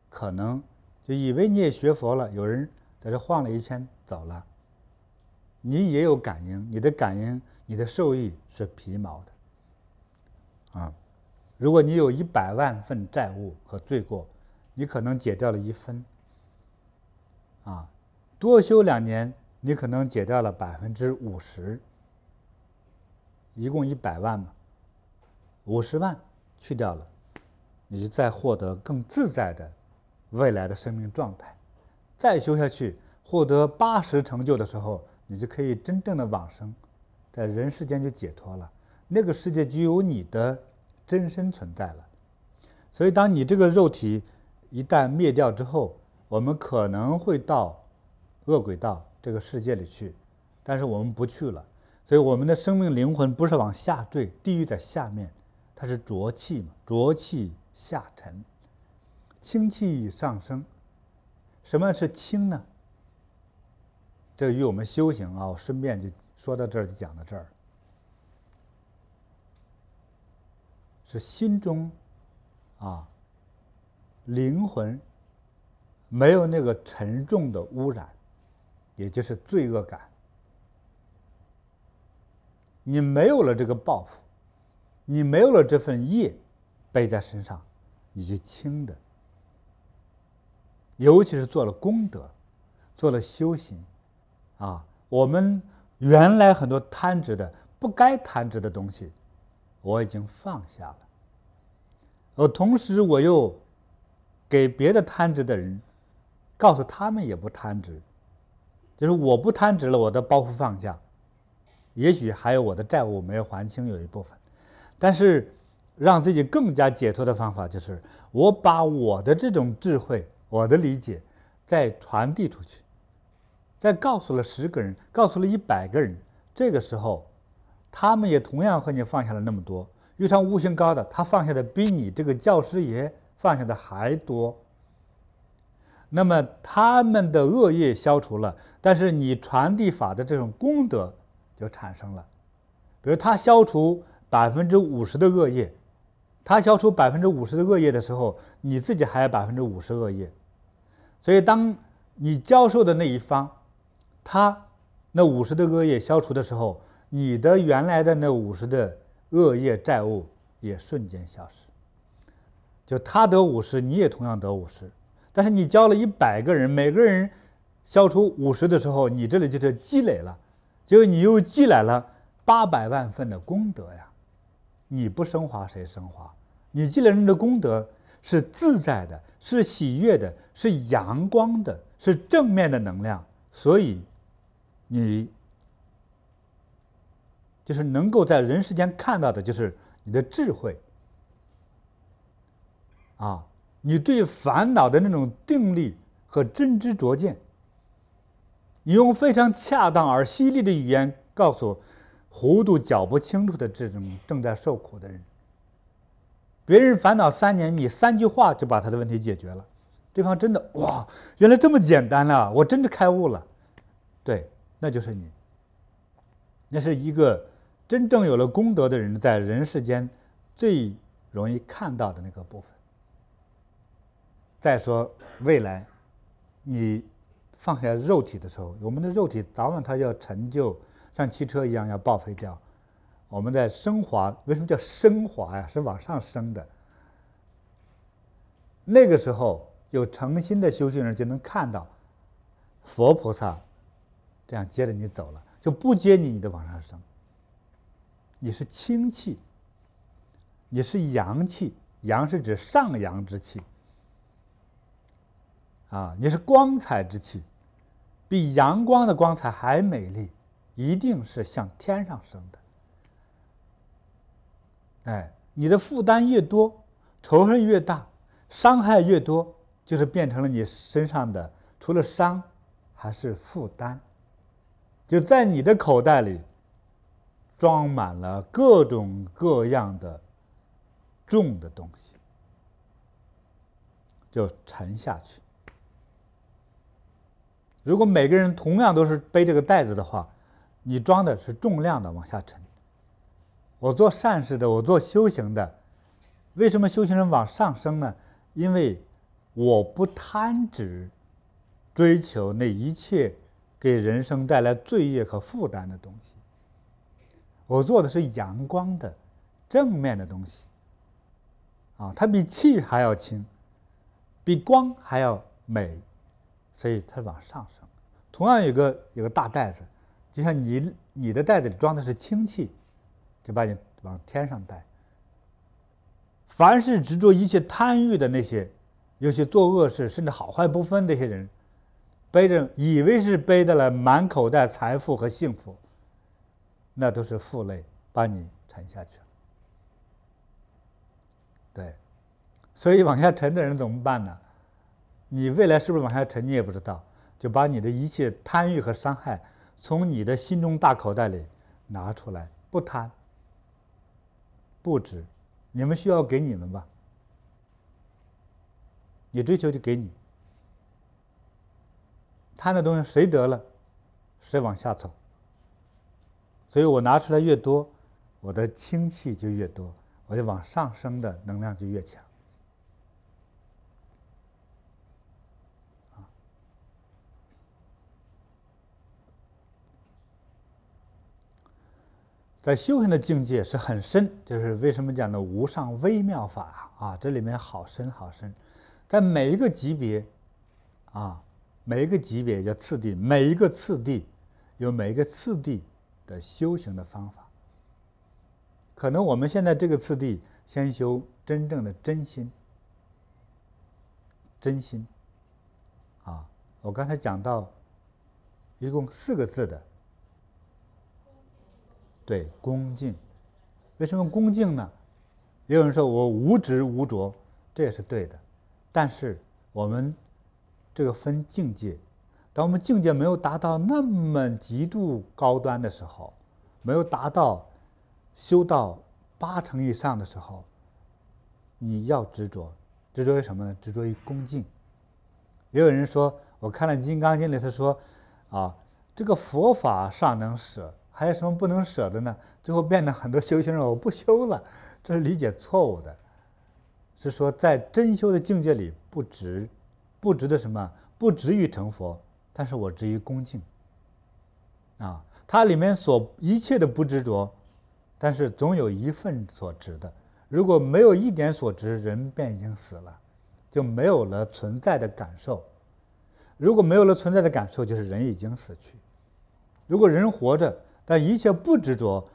可能就以为你也学佛了，有人在这晃了一圈走了，你也有感应，你的感应、你的受益是皮毛的啊。如果你有100万份债务和罪过，你可能解掉了1分啊，多修2年，你可能解掉了50%，一共100万嘛，50万去掉了，你就再获得更自在的未来的生命状态。再修下去，获得80成就的时候，你就可以真正的往生，在人世间就解脱了。那个世界就有你的真身存在了。所以，当你这个肉体一旦灭掉之后，我们可能会到恶鬼道这个世界里去，但是我们不去了。所以，我们的生命灵魂不是往下坠，地狱在下面，它是浊气嘛，浊气下沉，清气上升。什么是清呢？这与我们修行啊，我顺便就说到这儿，就讲到这儿。是心中啊，灵魂没有那个沉重的污染，也就是罪恶感。你没有了这个报复，你没有了这份业背在身上，你就轻的。尤其是做了功德，做了修行啊，我们原来很多贪执的、不该贪执的东西，我已经放下了。同时我又给别的贪执的人，告诉他们也不贪执，就是我不贪执了，我的包袱放下，也许还有我的债务没有还清，有一部分，但是让自己更加解脱的方法就是，我把我的这种智慧、我的理解再传递出去，再告诉了10个人，告诉了100个人，这个时候他们也同样和你放下了那么多。遇上悟性高的，他放下的比你这个教师爷放下的还多。那么他们的恶业消除了，但是你传递法的这种功德就产生了。比如他消除50%的恶业，他消除50%的恶业的时候，你自己还有50%恶业。所以当你教授的那一方，他那50的恶业消除的时候，你的原来的那50的恶业债务也瞬间消失。就他得50，你也同样得50。但是你教了100个人，每个人消除50的时候，你这里就是积累了，结果你又积累了800万份的功德呀。你不升华谁升华？你积累人的功德，是自在的，是喜悦的，是阳光的，是正面的能量。所以你就是能够在人世间看到的，就是你的智慧啊，你对烦恼的那种定力和真知灼见。你用非常恰当而犀利的语言告诉糊涂搅不清楚的这种正在受苦的人，别人烦恼3年，你3句话就把他的问题解决了，对方真的哇，原来这么简单啊，我真的开悟了。对，那就是你，那是一个真正有了功德的人在人世间最容易看到的那个部分。再说未来你放下肉体的时候，我们的肉体早晚它要陈旧，像汽车一样要报废掉。我们在升华，为什么叫升华呀？是往上升的。那个时候有诚心的修行人就能看到佛菩萨这样接着你走了，就不接你的往上升。你是清气，你是阳气，阳是指上阳之气啊，你是光彩之气，比阳光的光彩还美丽，一定是向天上升的。哎，你的负担越多，仇恨越大，伤害越多，就是变成了你身上的除了伤还是负担。就在你的口袋里装满了各种各样的重的东西，就沉下去。如果每个人同样都是背这个袋子的话，你装的是重量的往下沉。我做善事的，我做修行的，为什么修行人往上升呢？因为我不贪执追求那一切给人生带来罪业和负担的东西，我做的是阳光的正面的东西啊，它比气还要轻，比光还要美，所以它往上升。同样有个大袋子，就像你的袋子里装的是氢气，就把你往天上带。凡是执着一切贪欲的那些，尤其做恶事甚至好坏不分的那些人，背着以为是背的了满口袋财富和幸福，那都是负累，把你沉下去了。对，所以往下沉的人怎么办呢？你未来是不是往下沉你也不知道，就把你的一切贪欲和伤害从你的心中大口袋里拿出来，不贪不执，你们需要给你们吧，你追求就给你，贪的东西谁得了谁往下走。所以我拿出来越多，我的氢气就越多，我就往上升的能量就越强。在修行的境界是很深，就是为什么讲的无上微妙法啊，这里面好深好深。在每一个级别啊，每一个级别叫次第，每一个次第有每一个次第的修行的方法。可能我们现在这个次第先修真正的真心，真心啊，我刚才讲到一共4个字的，对，恭敬。为什么恭敬呢？也有人说我无执无着，这也是对的。但是我们这个分境界，当我们境界没有达到那么极度高端的时候，没有达到修到8成以上的时候，你要执着。执着于什么呢？执着于恭敬。也有人说，我看了《金刚经》里头说啊，这个佛法尚能舍，还有什么不能舍的呢？最后变得很多修行人我不修了，这是理解错误的。是说在真修的境界里不执，不执的什么？不执于成佛，但是我执于恭敬啊。它里面所一切的不执着，但是总有一份所执的。如果没有一点所执，人便已经死了，就没有了存在的感受。如果没有了存在的感受，就是人已经死去。如果人活着，但一切不执着，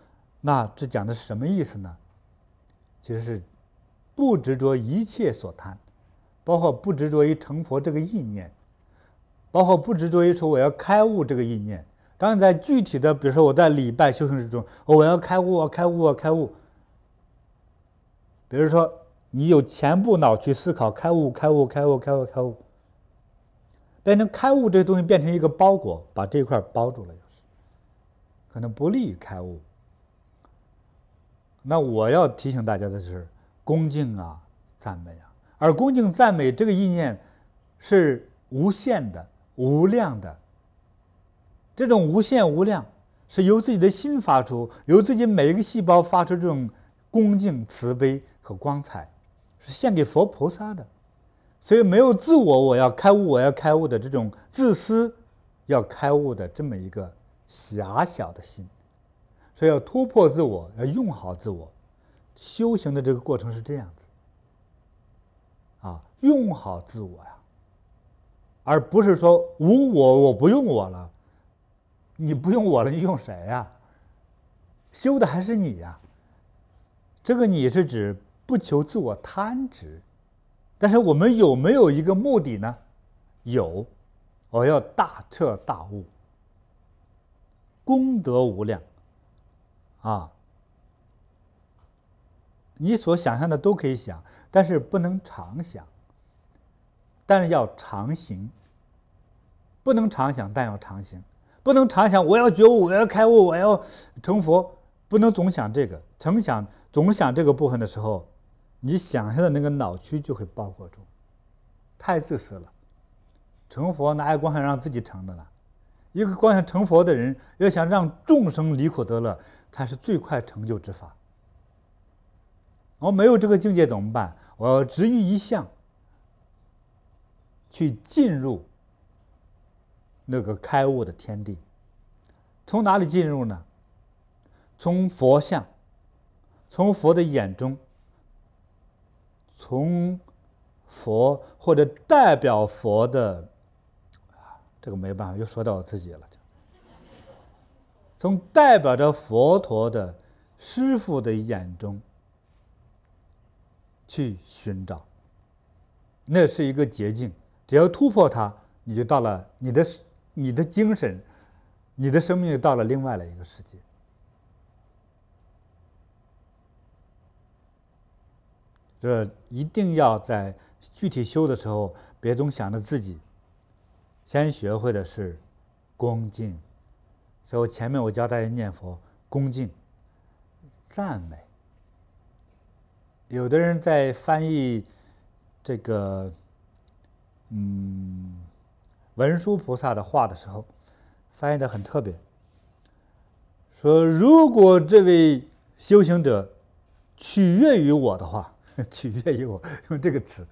那这讲的是什么意思呢？其实是不执着一切所贪，包括不执着于成佛这个意念，包括不执着于说我要开悟这个意念。当然，在具体的，比如说我在礼拜修行之中，我要开悟，我开悟，我开悟。比如说，你有前部脑去思考开悟，开悟，开悟，开悟，开悟，变成开悟这个东西变成一个包裹，把这一块包住了，可能不利于开悟。那我要提醒大家的是，恭敬啊，赞美啊，而恭敬赞美这个意念是无限的、无量的。这种无限无量是由自己的心发出，由自己每一个细胞发出这种恭敬、慈悲和光彩，是献给佛菩萨的。所以没有自我要开悟，我要开悟的这种自私要开悟的这么一个狭小的心。所以要突破自我，要用好自我。修行的这个过程是这样子用好自我呀，而不是说无我，我不用我了。你不用我了，你用谁呀？修的还是你呀。这个你是指不求自我贪执，但是我们有没有一个目的呢？有，我要大彻大悟，功德无量你所想象的都可以想，但是不能常想，但是要常行。不能常想，但要常行。不能常想我要觉悟，我要开悟，我要成佛，不能总想这个。总想这个部分的时候，你想象的那个脑区就会包裹住，太自私了。成佛哪有光想让自己成的呢？一个光想成佛的人，要想让众生离苦得乐，才是最快成就之法。我没有这个境界怎么办？我要执于一项，去进入那个开悟的天地。从哪里进入呢？从佛相，从佛的眼中，从佛或者代表佛的，这个没办法，又说到我自己了。从代表着佛陀的师父的眼中去寻找，那是一个捷径。只要突破它，你就到了你的精神，你的生命就到了另外的一个世界。这一定要在具体修的时候，别总想着自己，先学会的是恭敬。所以我前面我教大家念佛，恭敬、赞美。有的人在翻译这个文殊菩萨的话的时候，翻译的很特别，说如果这位修行者取悦于我的话，取悦于我，用这个词，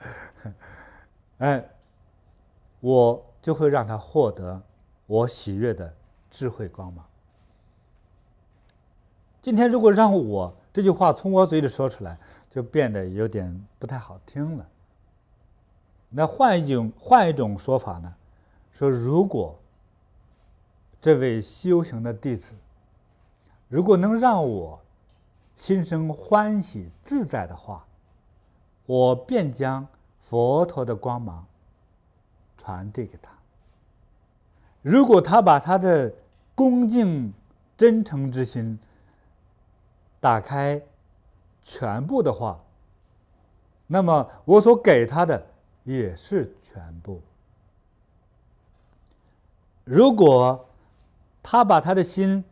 我就会让他获得我喜悦的智慧光芒。今天如果让我这句话从我嘴里说出来，就变得有点不太好听了。那换一种说法呢？说如果这位修行的弟子，如果能让我心生欢喜自在的话，我便将佛陀的光芒传递给他。如果他把他的恭敬真诚之心打开全部的话，那么我所给他的也是全部。如果他把他的心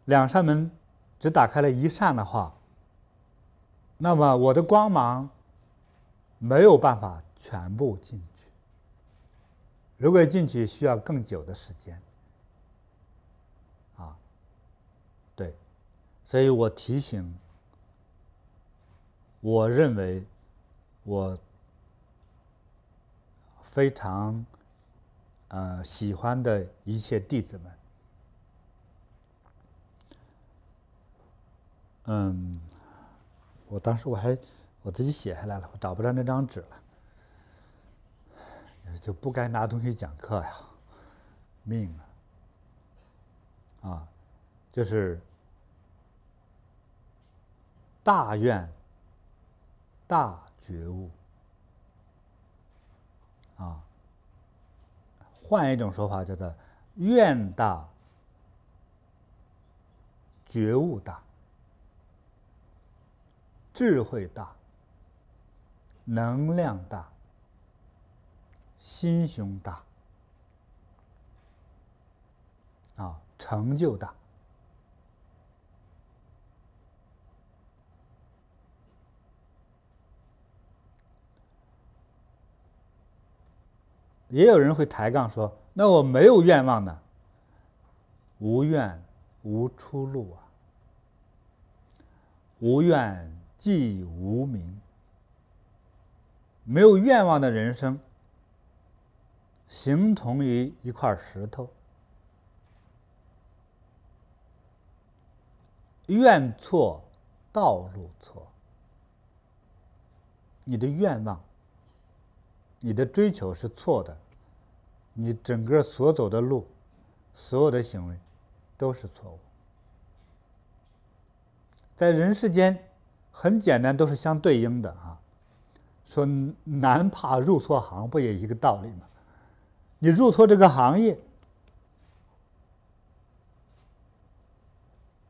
两扇门只打开了一扇的话，那么我的光芒没有办法全部进去。如果进去需要更久的时间对，所以我提醒我认为我非常喜欢的一切弟子们，我当时我自己写下来了，我找不着那张纸了，就不该拿东西讲课呀，命就是大愿大觉悟。换一种说法叫做愿大觉悟大，智慧大，能量大，心胸大，成就大。也有人会抬杠说，那我没有愿望呢？无愿无出路啊，无愿即无明。没有愿望的人生，形同于一块石头。愿错，道路错。你的愿望，你的追求是错的，你整个所走的路，所有的行为都是错误。在人世间，很简单，都是相对应的啊。说男怕入错行，不也一个道理吗？你入错这个行业，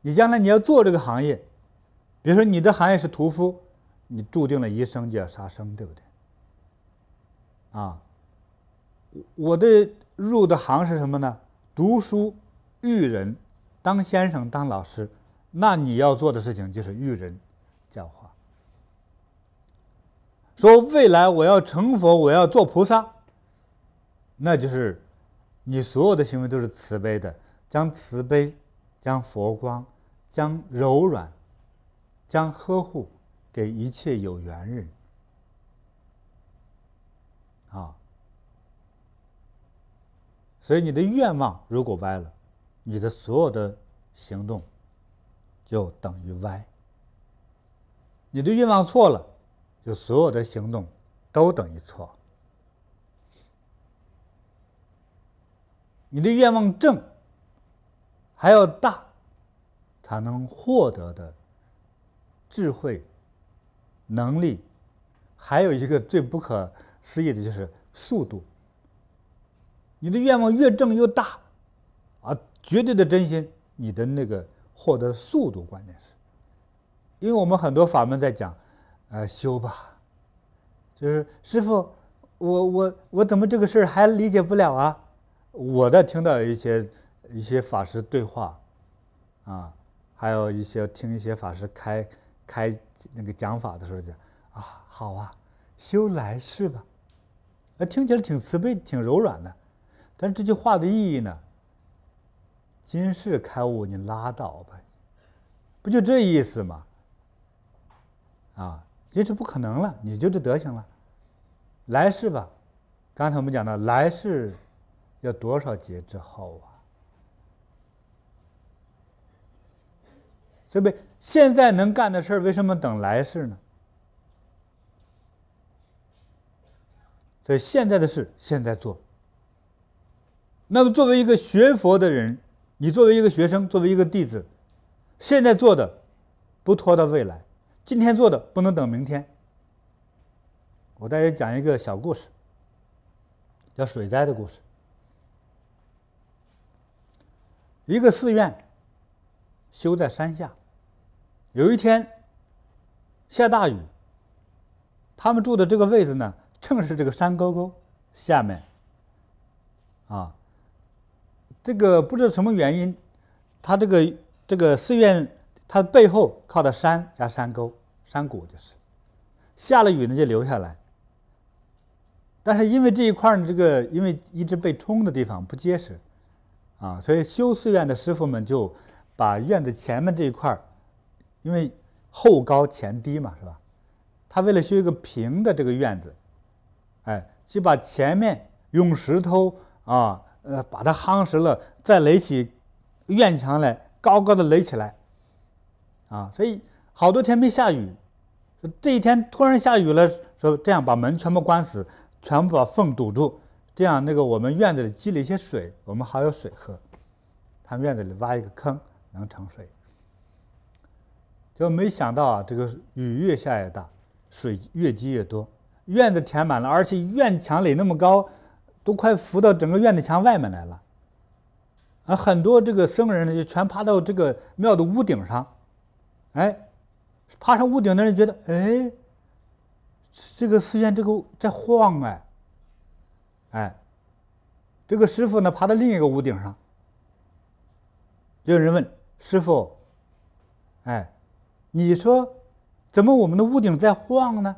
你将来你要做这个行业，比如说你的行业是屠夫，你注定了一生就要杀生，对不对？我的入的行是什么呢？读书育人，当先生当老师，那你要做的事情就是育人教化。说未来我要成佛，我要做菩萨，那就是你所有的行为都是慈悲的，将慈悲，将佛光，将柔软，将呵护给一切有缘人。所以你的愿望如果歪了，你的所有的行动就等于歪。你的愿望错了，就所有的行动都等于错。你的愿望正，还要大，才能获得的智慧、能力，还有一个最不可思议的就是速度。你的愿望越正越大，绝对的真心，你的那个获得速度，关键是，因为我们很多法门在讲，修吧，就是师父，我怎么这个事儿还理解不了啊？我在听到一些法师对话，还有听一些法师开那个讲法的时候讲，好啊，修来世吧，听起来挺慈悲、挺柔软的。但是这句话的意义呢？今世开悟你拉倒吧，不就这意思吗？今世不可能了，你就这德行了。来世吧，刚才我们讲到来世要多少劫之后啊？对不对？现在能干的事儿，为什么等来世呢？所以现在的事现在做。那么作为一个学佛的人，你作为一个学生，作为一个弟子，现在做的不拖到未来，今天做的不能等明天。我大家讲一个小故事，叫水灾的故事。一个寺院修在山下，有一天下大雨，他们住的这个位置呢，正是这个山沟沟下面，这个不知道什么原因，他这个寺院，它背后靠的山加山沟，山谷就是，下了雨呢就流下来。但是因为这一块呢，因为一直被冲的地方不结实，所以修寺院的师傅们就把院子前面这一块，因为后高前低嘛，是吧？他为了修一个平的这个院子，就把前面用石头把它夯实了，再垒起院墙来，高高的垒起来，所以好多天没下雨，这一天突然下雨了，说这样把门全部关死，全部把缝堵住，这样那个我们院子里积了一些水，我们还有水喝。他们院子里挖一个坑，能盛水。就没想到这个雨越下越大，水越积越多，院子填满了，而且院墙垒那么高，都快浮到整个院子墙外面来了。很多这个僧人呢，就全爬到这个庙的屋顶上，爬上屋顶的人觉得，这个寺院这个在晃这个师傅呢爬到另一个屋顶上，就有人问师傅，你说怎么我们的屋顶在晃呢？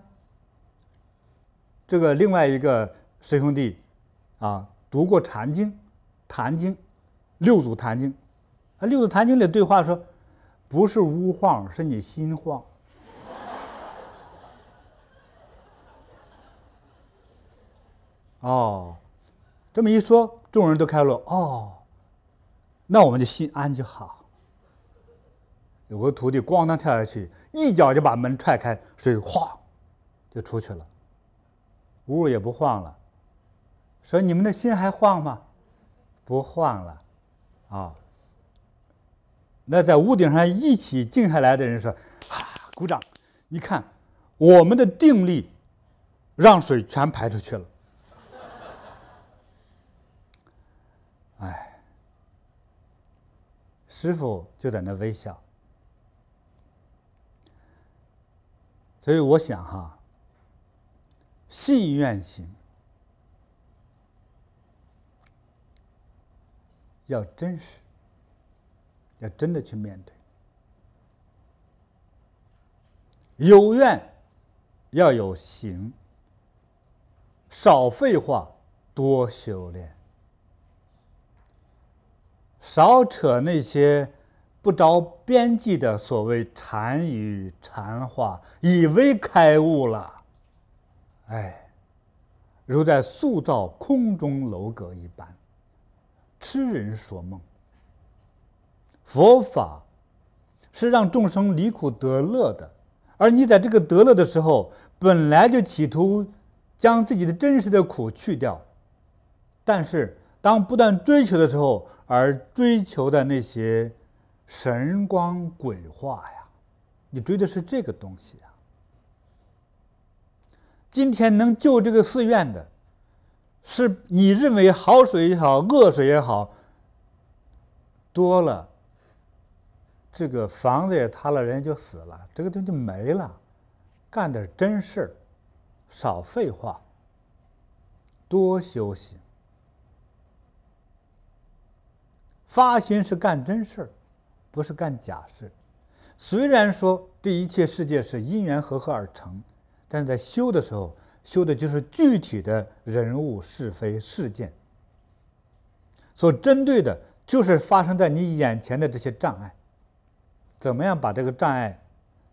这个另外一个师兄弟读过禅经、坛经、六祖坛经，六祖坛经里对话说，不是屋晃，是你心晃。这么一说，众人都开了。那我们就心安就好。有个徒弟咣当跳下去，一脚就把门踹开，水哗就出去了，屋也不晃了。说你们的心还晃吗？不晃了。那在屋顶上一起静下来的人说，鼓掌，你看我们的定力让水全排出去了。师父就在那微笑。所以我想信愿行要真实，要真的去面对。有愿要有行，少废话，多修炼。少扯那些不着边际的所谓禅语禅话，以为开悟了，如在塑造空中楼阁一般，痴人说梦。佛法是让众生离苦得乐的，而你在这个得乐的时候，本来就企图将自己的真实的苦去掉，但是当不断追求的时候，而追求的那些神光鬼化你追的是这个东西今天能救这个寺院的，是你认为好水也好，恶水也好，多了，这个房子也塌了，人就死了，这个东西没了。干点真事儿，少废话，多修行。发心是干真事儿，不是干假事。虽然说这一切世界是因缘和合而成，但是在修的时候，修的就是具体的人物是非事件，所针对的就是发生在你眼前的这些障碍。怎么样把这个障碍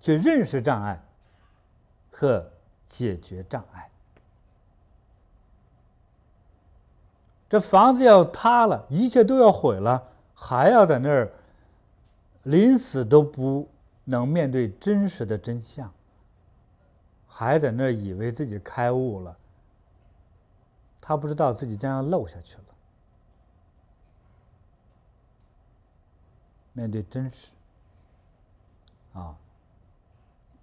去认识障碍和解决障碍？这房子要塌了，一切都要毁了，还要在那儿临死都不能面对真实的真相，还在那儿以为自己开悟了，他不知道自己将要漏下去了。面对真实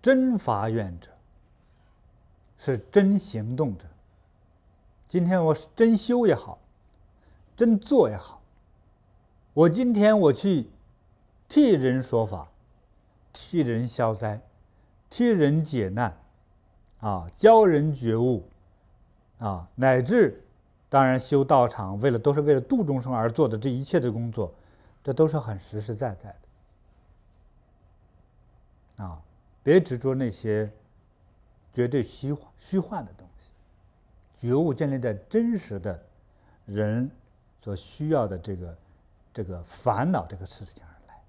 真发愿者是真行动者。今天我真修也好，真做也好，我今天我去替人说法，替人消灾，替人解难教人觉悟乃至当然修道场都是为了度众生而做的这一切的工作，这都是很实实在在的别执着那些绝对虚幻的东西。觉悟建立在真实的人所需要的这个烦恼这个事情而来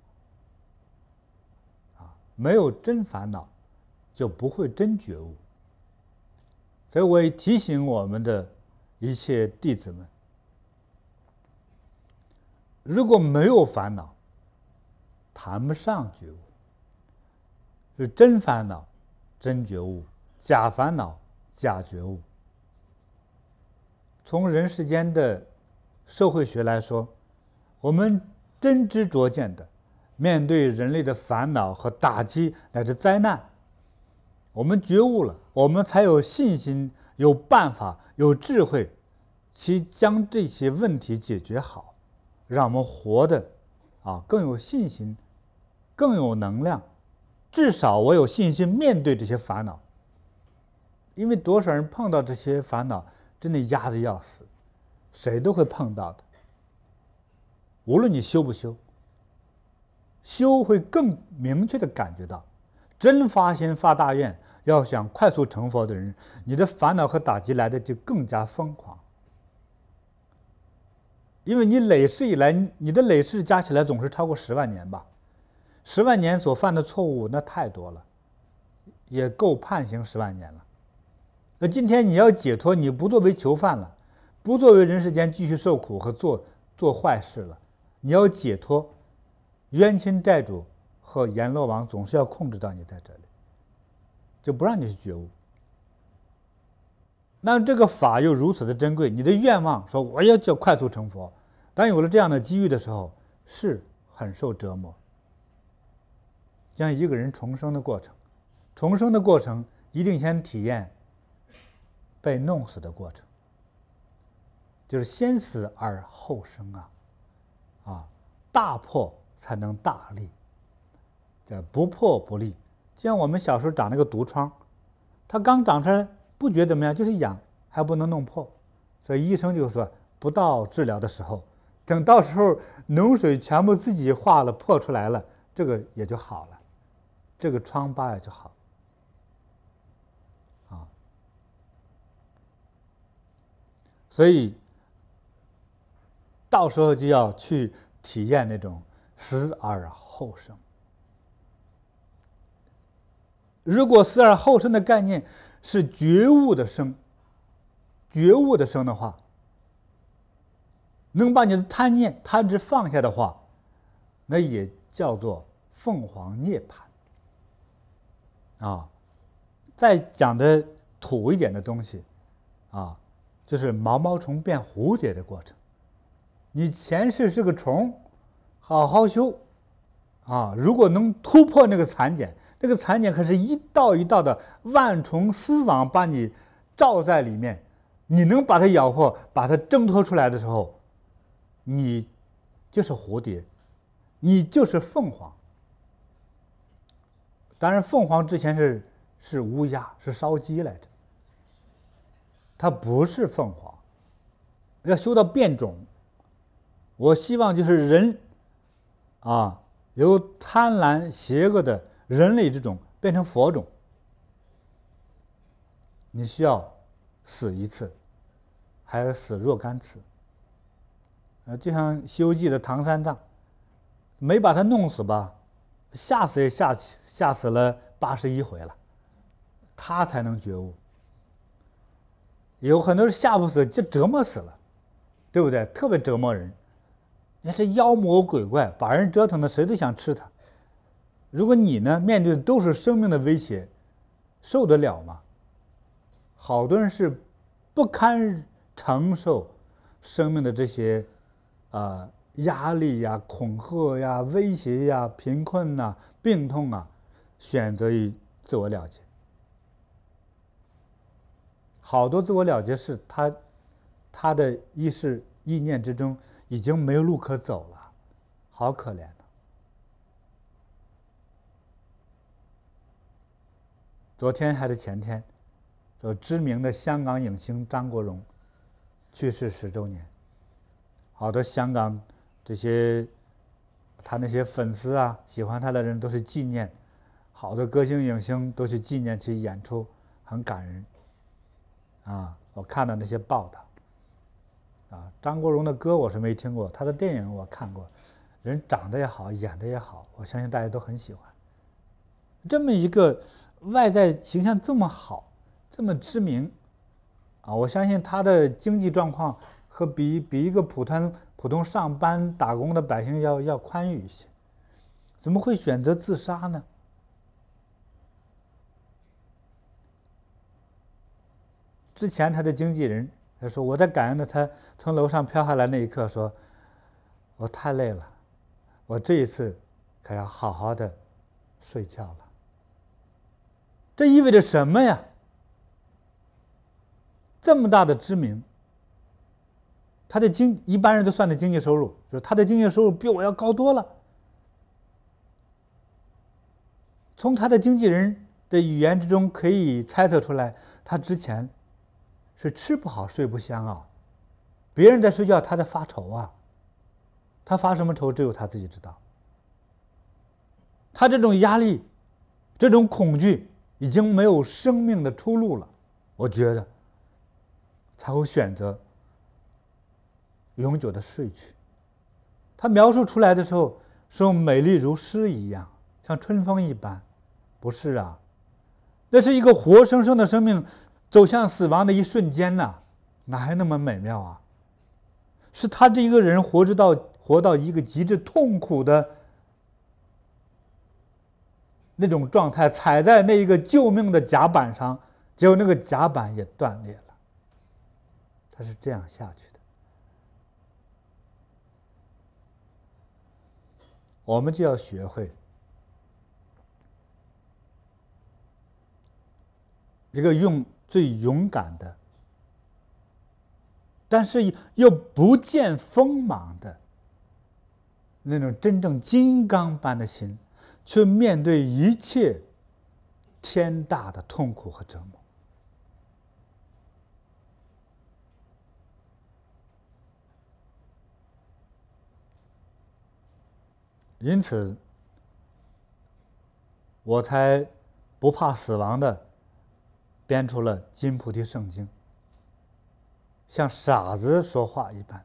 没有真烦恼，就不会真觉悟。所以我也提醒我们的一切弟子们，如果没有烦恼，谈不上觉悟。是真烦恼，真觉悟；假烦恼，假觉悟。从人世间的社会学来说，我们真知灼见的面对人类的烦恼和打击乃至灾难，我们觉悟了，我们才有信心、有办法、有智慧，去将这些问题解决好，让我们活得更有信心，更有能量。至少我有信心面对这些烦恼，因为多少人碰到这些烦恼，真的压得要死，谁都会碰到的。无论你修不修，修会更明确的感觉到，真发心发大愿，要想快速成佛的人，你的烦恼和打击来的就更加疯狂。因为你累世以来，你的累世加起来总是超过10万年吧，10万年所犯的错误那太多了，也够判刑10万年了。那今天你要解脱，你不作为囚犯了，不作为人世间继续受苦和做坏事了，你要解脱，冤亲债主和阎罗王总是要控制到你在这里，就不让你去觉悟。那这个法又如此的珍贵，你的愿望说我要叫快速成佛，当有了这样的机遇的时候，是很受折磨。像一个人重生的过程，重生的过程一定先体验被弄死的过程，就是先死而后生大破才能大立，这不破不立。就像我们小时候长那个毒疮，它刚长出来不觉得怎么样，就是痒，还不能弄破，所以医生就说不到治疗的时候，等到时候脓水全部自己化了破出来了，这个也就好了，这个疮疤也就好所以到时候就要去体验那种死而后生。如果死而后生的概念是觉悟的生，觉悟的生的话，能把你的贪念贪执放下的话，那也叫做凤凰涅槃再讲的土一点的东西就是毛毛虫变蝴蝶的过程。你前世是个虫，好好修如果能突破那个蚕茧，那个蚕茧可是一道一道的万虫丝网把你罩在里面，你能把它咬破，把它挣脱出来的时候，你就是蝴蝶，你就是凤凰。当然凤凰之前是乌鸦，是烧鸡来着，它不是凤凰。要修到变种，我希望就是人由贪婪邪恶的人类之种变成佛种，你需要死一次，还要死若干次。就像《西游记》的唐三藏，没把他弄死吧，吓死也吓死了81回了，他才能觉悟。有很多人吓不死，就折磨死了，对不对？特别折磨人。你看这妖魔鬼怪把人折腾的，谁都想吃他。如果你呢，面对的都是生命的威胁，受得了吗？好多人是不堪承受生命的这些压力呀、恐吓呀、威胁呀、贫困呐、病痛选择于自我了结。好多自我了结是他的意识意念之中已经没有路可走了，好可怜。昨天还是前天，说知名的香港影星张国荣去世10周年，好多香港这些他那些粉丝喜欢他的人都是纪念，好多歌星影星都去纪念去演出，很感人我看到那些报道张国荣的歌我是没听过，他的电影我看过，人长得也好，演的也好，我相信大家都很喜欢。这么一个外在形象这么好，这么知名我相信他的经济状况和比一个普通上班打工的百姓要宽裕一些，怎么会选择自杀呢？之前他的经纪人他说，我在感恩的他从楼上飘下来那一刻说，我太累了，我这一次可要好好的睡觉了。这意味着什么呀？这么大的知名，他的一般人都算的经济收入，就是他的经济收入比我要高多了。从他的经纪人的语言之中可以猜测出来，他之前是吃不好睡不香啊，别人在睡觉，他在发愁啊。他发什么愁，只有他自己知道。他这种压力，这种恐惧，已经没有生命的出路了。我觉得才会选择永久的睡去。他描述出来的时候，说美丽如诗一样，像春风一般，不是啊，那是一个活生生的生命走向死亡的一瞬间呐，哪还那么美妙啊？是他这一个人活到一个极致痛苦的那种状态，踩在那一个救命的甲板上，结果那个甲板也断裂了。他是这样下去的。我们就要学会一个用最勇敢的，但是又不见锋芒的那种真正金刚般的心，去面对一切天大的痛苦和折磨。因此，我才不怕死亡的编出了《金菩提圣经》，像傻子说话一般。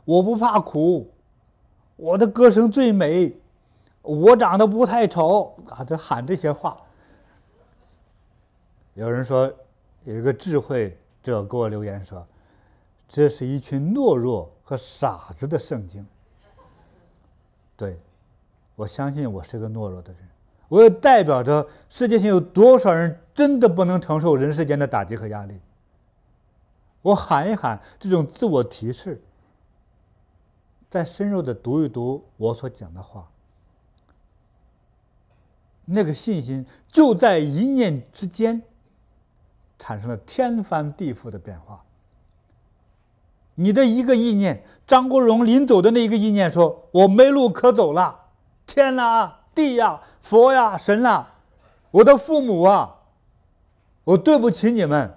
我不怕苦，我的歌声最美，我长得不太丑啊！就喊这些话。有人说，有一个智慧者给我留言说，这是一群懦弱和傻子的圣经。对，我相信我是个懦弱的人，我也代表着世界上有多少人真的不能承受人世间的打击和压力。我喊一喊这种自我提示，再深入的读一读我所讲的话，那个信心就在一念之间产生了天翻地覆的变化。你的一个意念，张国荣临走的那一个意念说，我没路可走了，天啊地呀佛呀神啊，我的父母啊，我对不起你们，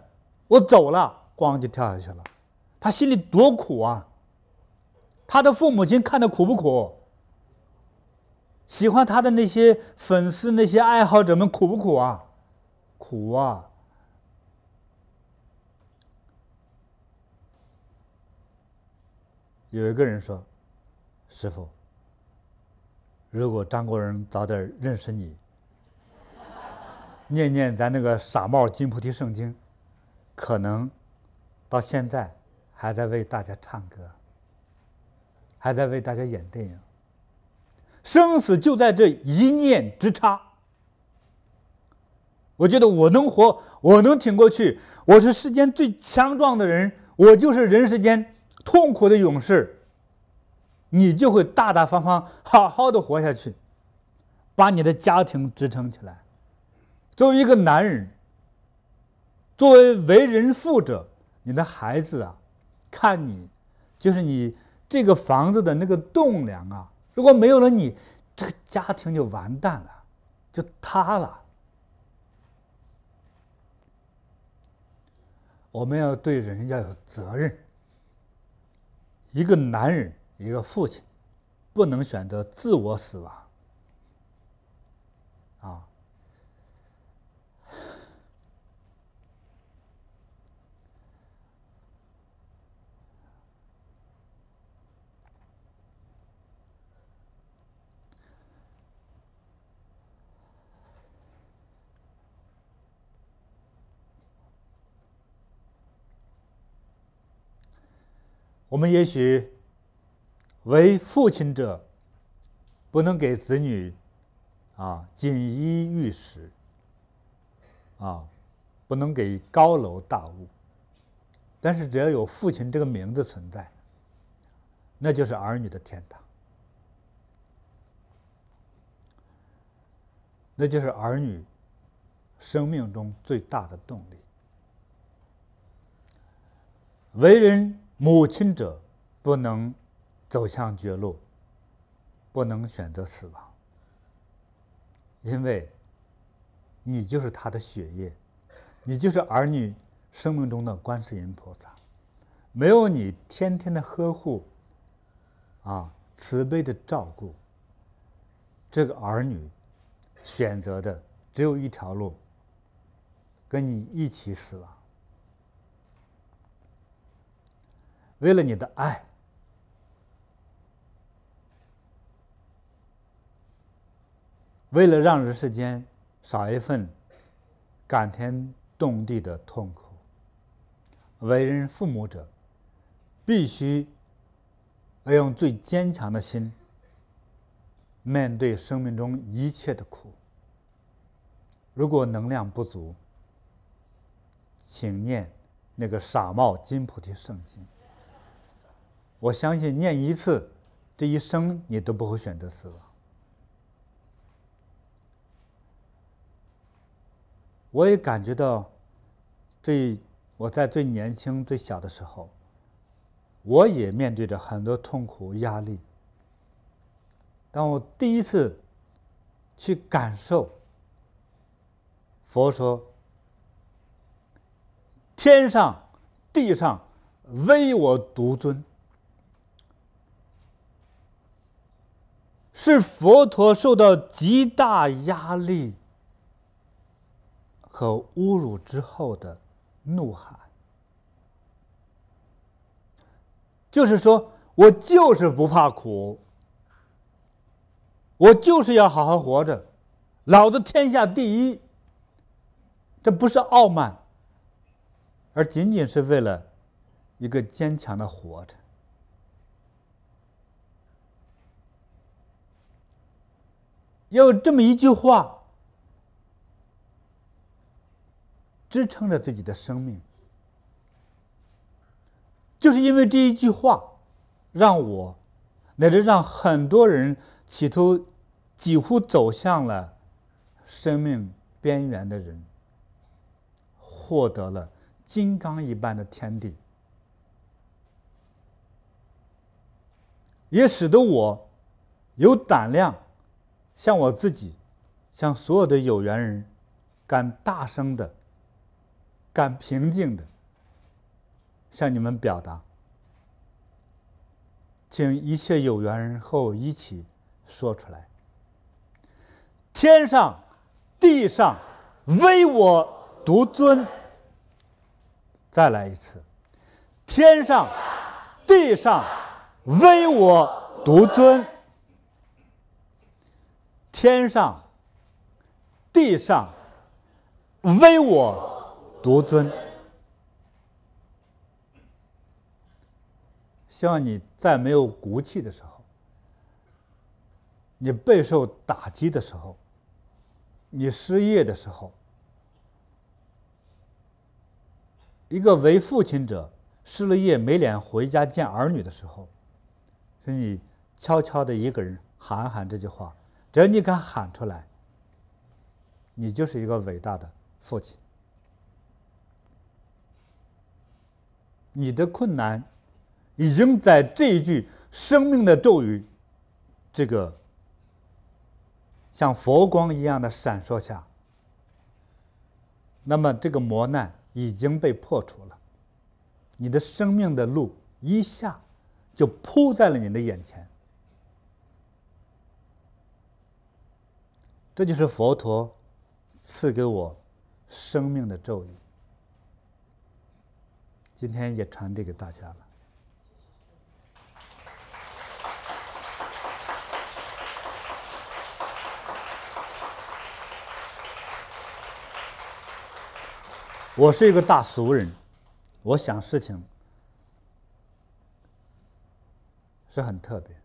我走了，咣就跳下去了。他心里多苦啊，他的父母亲看得苦不苦？喜欢他的那些粉丝那些爱好者们苦不苦啊？苦啊。有一个人说，师父，如果张国荣早点认识你，念念咱那个傻帽金菩提圣经，可能到现在还在为大家唱歌，还在为大家演电影。生死就在这一念之差。我觉得我能活，我能挺过去，我是世间最强壮的人，我就是人世间痛苦的勇士，你就会大大方方好好的活下去，把你的家庭支撑起来。作为一个男人，作为为人父者，你的孩子啊，看你就是你这个房子的那个栋梁啊，如果没有了你，这个家庭就完蛋了，就塌了。我们要对人要有责任。一个男人，一个父亲，不能选择自我死亡啊！我们也许为父亲者，不能给子女锦衣玉食不能给高楼大屋，但是只要有父亲这个名字存在，那就是儿女的天堂，那就是儿女生命中最大的动力。为人母亲者不能走向绝路，不能选择死亡，因为你就是他的血液，你就是儿女生命中的观世音菩萨。没有你天天的呵护慈悲的照顾，这个儿女选择的只有一条路，跟你一起死亡。为了你的爱，为了让人世间少一份感天动地的痛苦，为人父母者必须要用最坚强的心面对生命中一切的苦。如果能量不足，请念那个傻帽金菩提圣经。我相信念一次，这一生你都不会选择死亡。我也感觉到，我在最年轻、最小的时候，我也面对着很多痛苦、压力。当我第一次去感受佛说天上地上唯我独尊，是佛陀受到极大压力和侮辱之后的怒喊。就是说，我就是不怕苦，我就是要好好活着，老子天下第一。这不是傲慢，而仅仅是为了一个坚强的活着。要有这么一句话支撑着自己的生命，就是因为这一句话，让我乃至让很多人企图几乎走向了生命边缘的人，获得了金刚一般的天地，也使得我有胆量向我自己，向所有的有缘人，敢大声的、敢平静的向你们表达。请一切有缘人和我一起说出来：天上地上唯我独尊。再来一次：天上地上唯我独尊。天上地上唯我独尊。希望你在没有骨气的时候，你备受打击的时候，你失业的时候，一个为父亲者失了业没脸回家见儿女的时候，是你悄悄的一个人喊喊这句话，只要你敢喊出来，你就是一个伟大的父亲。你的困难已经在这一句生命的咒语，这个像佛光一样的闪烁下，那么这个磨难已经被破除了，你的生命的路一下就铺在了你的眼前。这就是佛陀赐给我生命的咒语，今天也传递给大家了。我是一个大俗人，我想事情是很特别。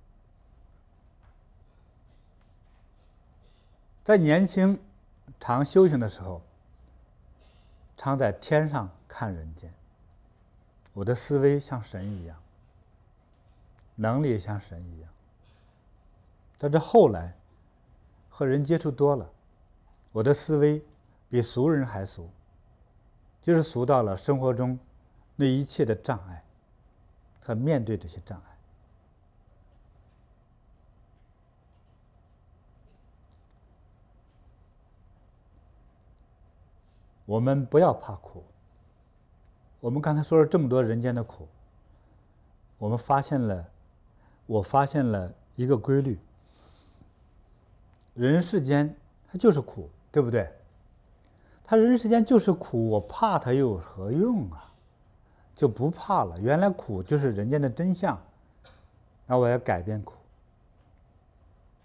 在年轻常修行的时候，常在天上看人间，我的思维像神一样，能力也像神一样。但是后来和人接触多了，我的思维比俗人还俗，就是俗到了生活中那一切的障碍和面对这些障碍。我们不要怕苦。我们刚才说了这么多人间的苦，我发现了一个规律：人世间它就是苦，对不对？它人世间就是苦，我怕它又有何用啊？就不怕了。原来苦就是人间的真相，那我要改变苦。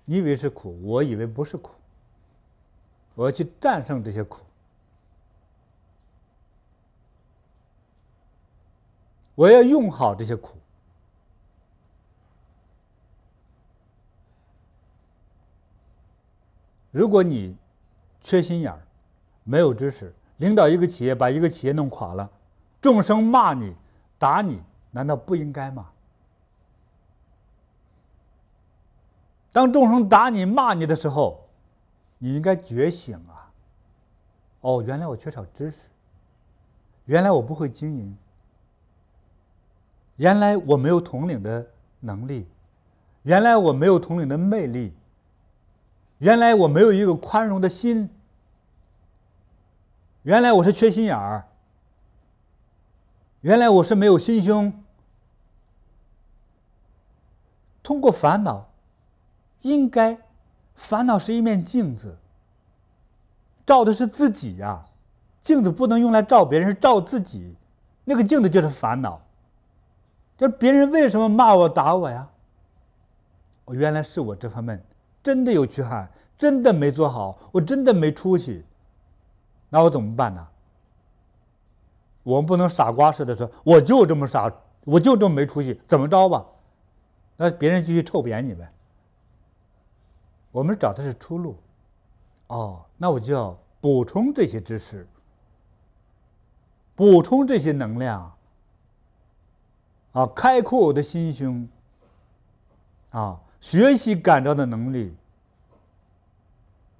你以为是苦，我以为不是苦，我要去战胜这些苦。我要用好这些苦。如果你缺心眼儿，没有知识，领导一个企业，把一个企业弄垮了，众生骂你、打你，难道不应该吗？当众生打你、骂你的时候，你应该觉醒啊！哦，原来我缺少知识，原来我不会经营，原来我没有统领的能力，原来我没有统领的魅力，原来我没有一个宽容的心，原来我是缺心眼儿，原来我是没有心胸。通过烦恼，烦恼是一面镜子，照的是自己呀。镜子不能用来照别人，是照自己。那个镜子就是烦恼。这别人为什么骂我、打我呀？原来是我这方面真的有缺憾，真的没做好，我真的没出息。那我怎么办呢？我们不能傻瓜似的说，我就这么傻，我就这么没出息，怎么着吧？那别人继续臭扁你呗。我们找的是出路。那我就要补充这些知识，补充这些能量，开阔我的心胸，学习感召的能力，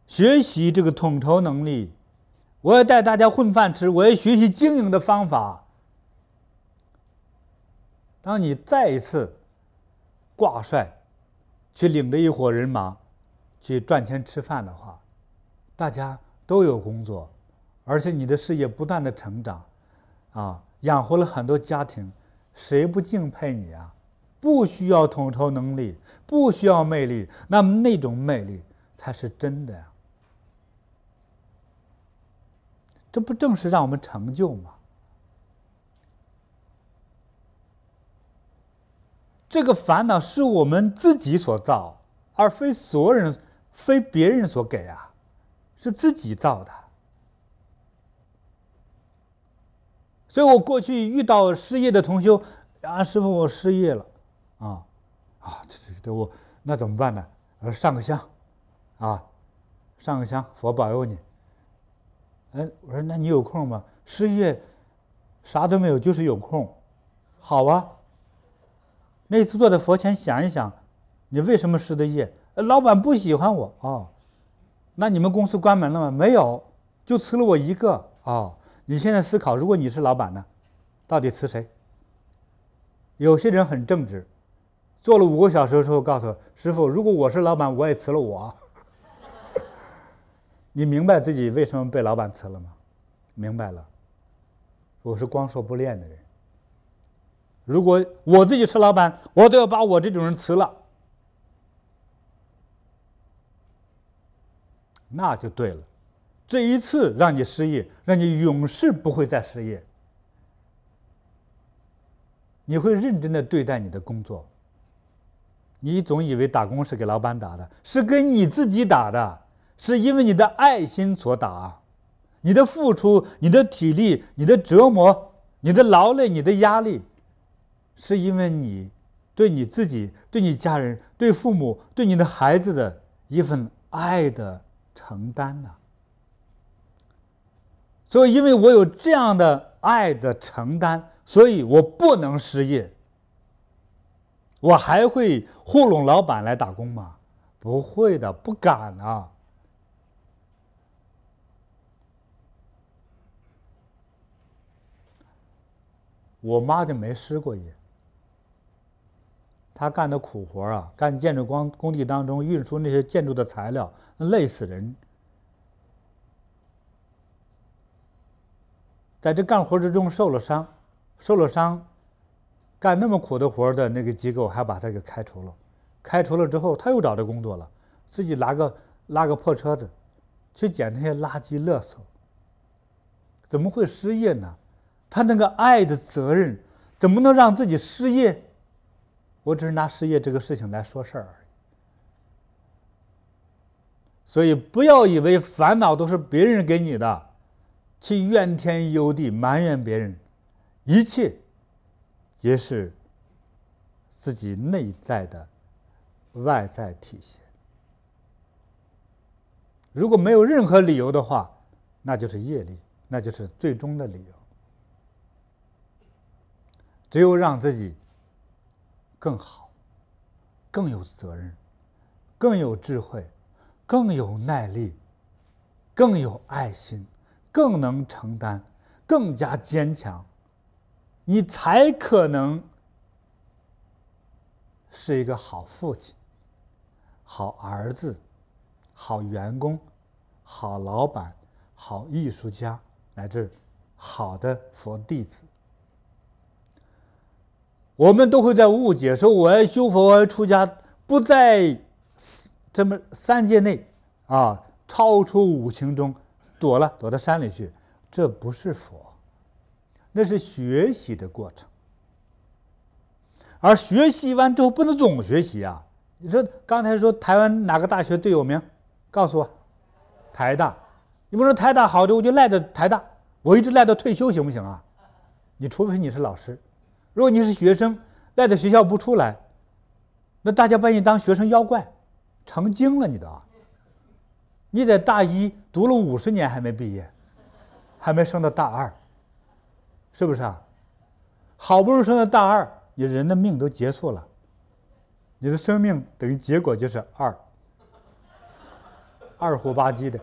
学习这个统筹能力。我要带大家混饭吃，我要学习经营的方法。当你再一次挂帅去领着一伙人马去赚钱吃饭的话，大家都有工作，而且你的事业不断的成长，养活了很多家庭，谁不敬佩你啊？不需要统筹能力，不需要魅力，那么那种魅力才是真的呀。这不正是让我们成就吗？这个烦恼是我们自己所造，而非所有人、非别人所给啊，是自己造的。所以我过去遇到失业的同修，师父我失业了，我那怎么办呢？上个香，上个香，佛保佑你。我说那你有空吗？失业啥都没有，就是有空。好啊。那次坐在佛前想一想，你为什么失的业？老板不喜欢我。那你们公司关门了吗？没有，就辞了我一个。你现在思考，如果你是老板呢，到底辞谁？有些人很正直，做了5个小时的时候告诉我，师父，如果我是老板，我也辞了我。你明白自己为什么被老板辞了吗？明白了。我是光说不练的人。如果我自己是老板，我都要把我这种人辞了，那就对了。这一次让你失业，让你永世不会再失业。你会认真的对待你的工作。你总以为打工是给老板打的，是给你自己打的，是因为你的爱心所打。你的付出、你的体力、你的折磨、你的劳累、你的压力，是因为你对你自己、对你家人、对父母、对你的孩子的一份爱的承担呐。所以因为我有这样的爱的承担，所以我不能失业。我还会糊弄老板来打工吗？不会的，不敢啊。我妈就没失过业。她干的苦活啊，干建筑工地当中运输那些建筑的材料，累死人。在这干活之中受了伤，干那么苦的活的那个机构还把他给开除了。开除了之后，他又找着工作了，自己拉个破车子，去捡那些垃圾垃圾。怎么会失业呢？他那个爱的责任，怎么能让自己失业？我只是拿失业这个事情来说事儿而已。所以不要以为烦恼都是别人给你的，去怨天尤地埋怨别人，一切皆是自己内在的外在体现。如果没有任何理由的话，那就是业力，那就是最终的理由。只有让自己更好，更有责任，更有智慧，更有耐力，更有爱心，更能承担，更加坚强，你才可能是一个好父亲、好儿子、好员工、好老板、好艺术家，乃至好的佛弟子。我们都会在误解，说我要修佛，我要出家，不在这么三界内啊，超出五行中，躲到山里去，这不是佛，那是学习的过程。而学习完之后不能总学习啊！你说刚才说台湾哪个大学最有名？告诉我，台大。你不说台大好的，我就赖着台大，我一直赖到退休行不行啊？你除非你是老师。如果你是学生，赖在学校不出来，那大家把你当学生妖怪，成精了你都。你在大一读了50年还没毕业，还没升到大2，是不是啊？好不容易升到大2，你人的命都结束了，你的生命等于结果就是二虎吧唧的，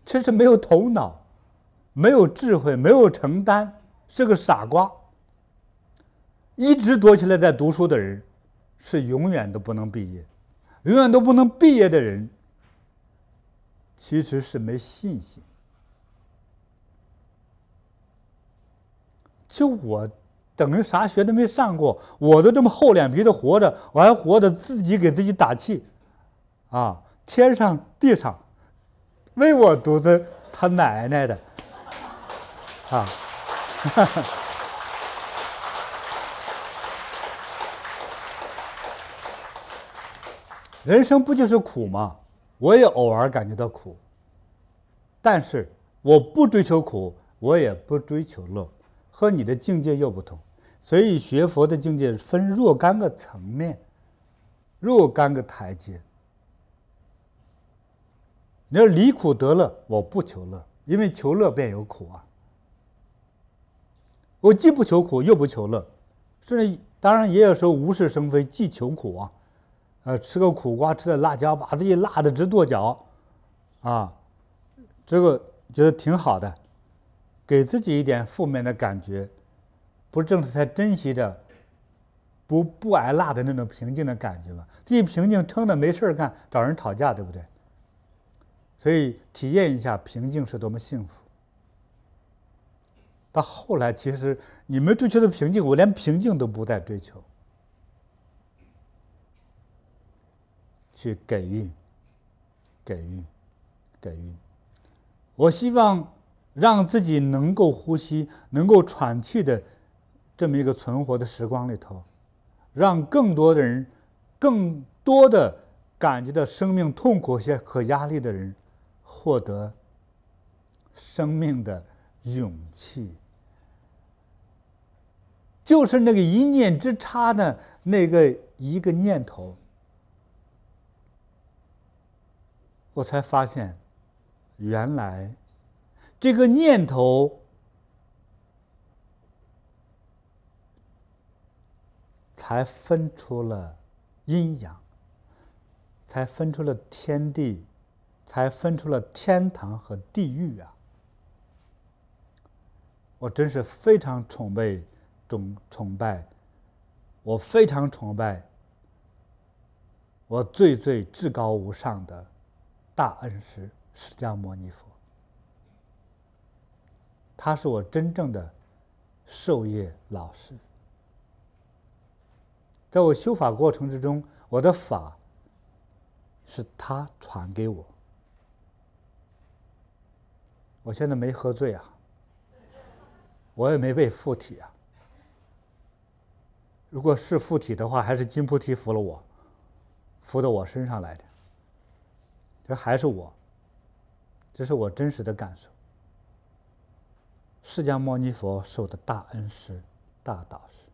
这是没有头脑，没有智慧，没有承担，是个傻瓜。一直躲起来在读书的人，是永远都不能毕业。永远都不能毕业的人，其实是没信心。就我等于啥学都没上过，我都这么厚脸皮的活着，我还活着自己给自己打气，啊，天上地上，为我独尊他奶奶的，啊。人生不就是苦吗？我也偶尔感觉到苦，但是我不追求苦，我也不追求乐，和你的境界又不同。所以学佛的境界分若干个层面，若干个台阶。你要离苦得乐，我不求乐，因为求乐便有苦啊。我既不求苦，又不求乐，甚至当然也有时候无事生非，既求苦啊。吃个苦瓜，吃点辣椒，把自己辣得直跺脚，啊，这个觉得挺好的，给自己一点负面的感觉，不正是在珍惜着不挨辣的那种平静的感觉吗？自己平静撑的没事干，找人吵架，对不对？所以体验一下平静是多么幸福。到后来，其实你们追求的平静，我连平静都不再追求。去给予。我希望让自己能够呼吸、能够喘气的这么一个存活的时光里头，让更多的人、更多的感觉到生命痛苦和压力的人，获得生命的勇气。就是那个一念之差的那个一个念头。我才发现，原来这个念头才分出了阴阳，才分出了天地，才分出了天堂和地狱啊！我真是非常崇拜，我非常崇拜我最至高无上的大恩师释迦牟尼佛。他是我真正的授业老师。在我修法过程之中，我的法是他传给我。我现在没喝醉啊，我也没被附体啊。如果是附体的话，还是金菩提扶了我，扶到我身上来的。这还是我，这是我真实的感受。释迦牟尼佛受的大恩师、大导师、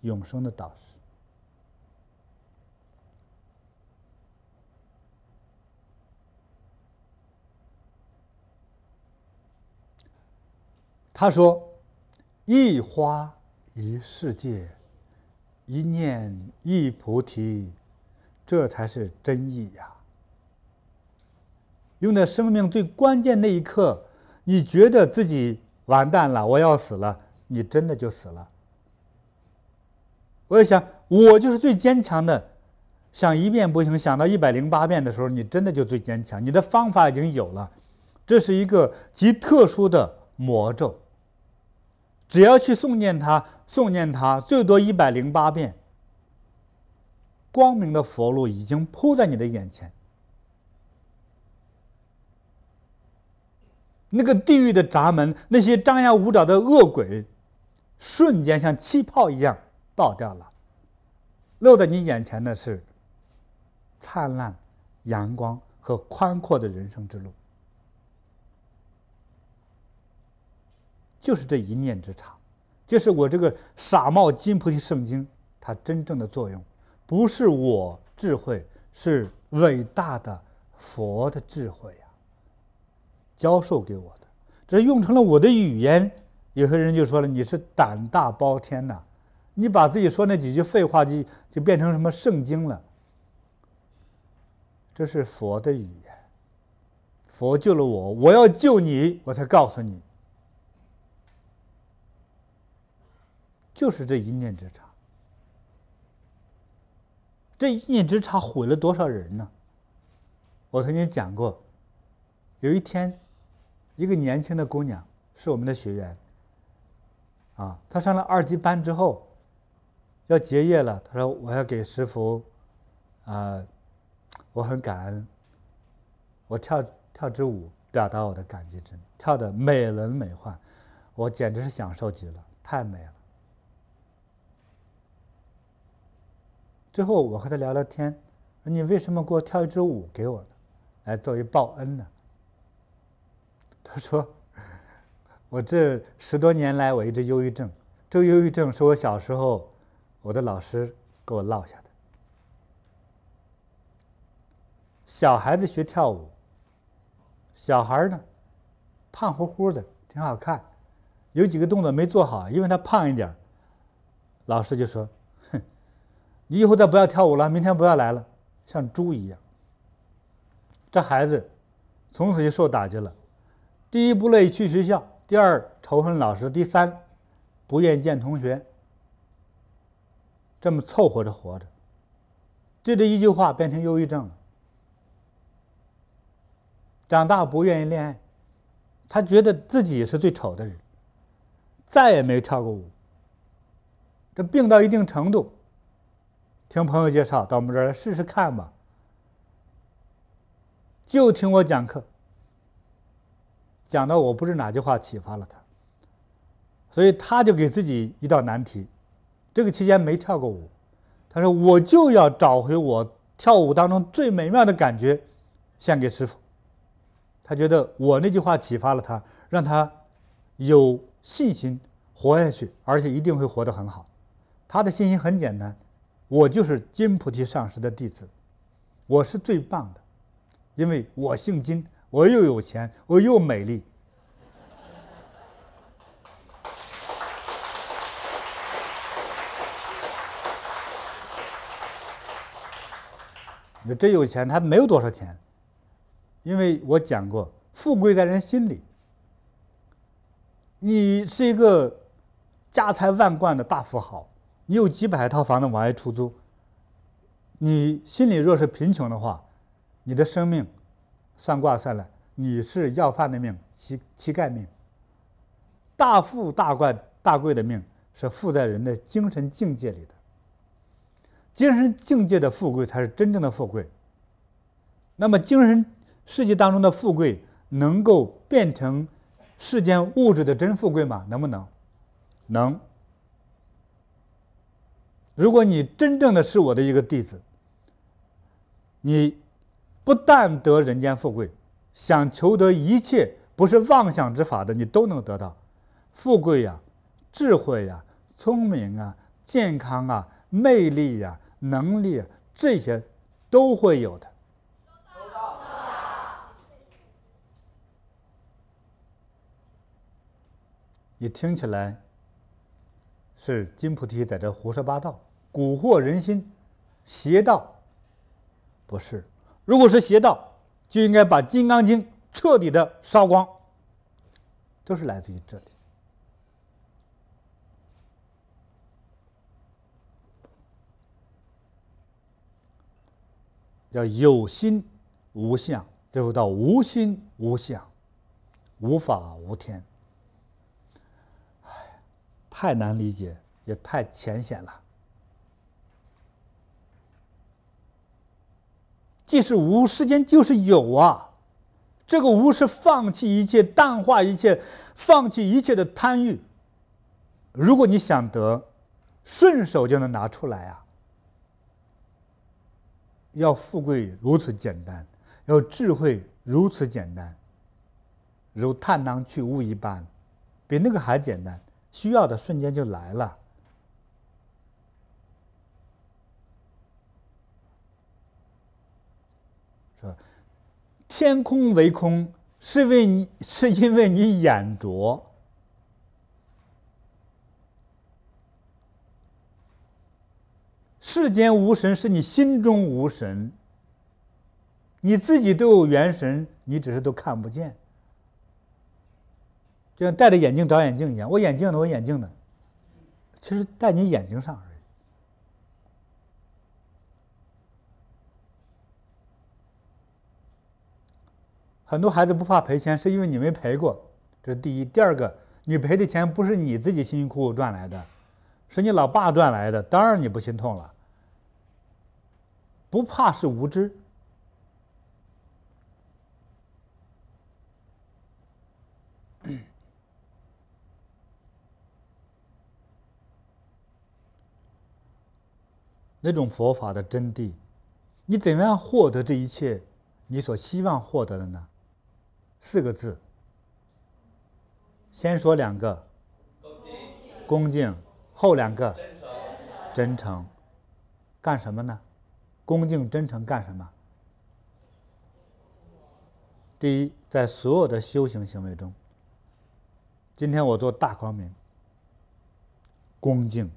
永生的导师。他说：“一花一世界，一念一菩提，这才是真意呀。”用在生命最关键那一刻，你觉得自己完蛋了，我要死了，你真的就死了。我也想，我就是最坚强的。想一遍不行，想到108遍的时候，你真的就最坚强。你的方法已经有了，这是一个极特殊的魔咒。只要去诵念它，最多108遍，光明的佛路已经铺在你的眼前。那个地狱的闸门，那些张牙舞爪的恶鬼，瞬间像气泡一样爆掉了。露在你眼前的是灿烂阳光和宽阔的人生之路。就是这一念之差，就是我这个傻帽金菩提圣经它真正的作用，不是我智慧，是伟大的佛的智慧呀，教授给我的。这用成了我的语言，有些人就说了，你是胆大包天呐，你把自己说那几句废话就变成什么圣经了。这是佛的语言，佛救了我，我要救你，我才告诉你。就是这一念之差，这一念之差毁了多少人呢？我曾经讲过，有一天，一个年轻的姑娘是我们的学员，她上了2级班之后，要结业了。她说：“我要给师父，我很感恩，我跳支舞表达我的感激之情，跳得美轮美奂，我简直是享受极了，太美了。”之后我和他聊聊天，你为什么给我跳一支舞给我呢？来作为报恩呢？他说，我这10多年来我一直忧郁症，这个忧郁症是我小时候我的老师给我落下的。小孩子学跳舞，小孩呢胖乎乎的挺好看，有几个动作没做好，因为他胖一点，老师就说，你以后再不要跳舞了，明天不要来了，像猪一样。这孩子从此就受打击了。第一，不乐意去学校；第二，仇恨老师；第三，不愿意见同学。这么凑合着活着，就这一句话变成忧郁症了。长大不愿意恋爱，他觉得自己是最丑的人，再也没跳过舞。这病到一定程度，听朋友介绍到我们这儿来试试看吧，就听我讲课，讲到我不知哪句话启发了他，所以他就给自己一道难题。这个期间没跳过舞，他说我就要找回我跳舞当中最美妙的感觉，献给师父。他觉得我那句话启发了他，让他有信心活下去，而且一定会活得很好。他的信心很简单，我就是金菩提上师的弟子，我是最棒的，因为我姓金，我又有钱，我又美丽。你真有钱，他没有多少钱，因为我讲过，富贵在人心里。你是一个家财万贯的大富豪，你有几百套房子往外出租，你心里若是贫穷的话，你的生命算卦算来，你是要饭的命，乞丐命。大富大贵的命是富在人的精神境界里的，精神境界的富贵才是真正的富贵。那么精神世界当中的富贵能够变成世间物质的真富贵吗？能不能？能。如果你真正的是我的一个弟子，你不但得人间富贵，想求得一切不是妄想之法的，你都能得到。富贵呀、智慧呀、聪明啊、健康啊、魅力呀、能力啊，这些都会有的。你听起来是金菩提在这胡说八道，蛊惑人心，邪道。不是，如果是邪道，就应该把《金刚经》彻底的烧光，都是来自于这里。叫有心无相，最后到无心无相，无法无天。太难理解，也太浅显了。即是无，世间就是有啊。这个无是放弃一切，淡化一切，放弃一切的贪欲。如果你想得，顺手就能拿出来啊。要富贵如此简单，要智慧如此简单，如探囊取物一般，比那个还简单。需要的瞬间就来了。说天空为空，是因为你眼拙。世间无神，是你心中无神。你自己都有元神，你只是都看不见。就像戴着眼镜找眼镜一样，我眼镜呢，我眼镜呢，其实戴你眼睛上而已。很多孩子不怕赔钱，是因为你没赔过，这是第一。第二个，你赔的钱不是你自己辛辛苦苦赚来的，是你老爸赚来的，当然你不心痛了。不怕是无知。那种佛法的真谛，你怎么样获得这一切你所希望获得的呢？4个字。先说2个，恭敬，后2个，真诚。干什么呢？恭敬真诚干什么？第一，在所有的修行行为中，今天我做大光明，恭敬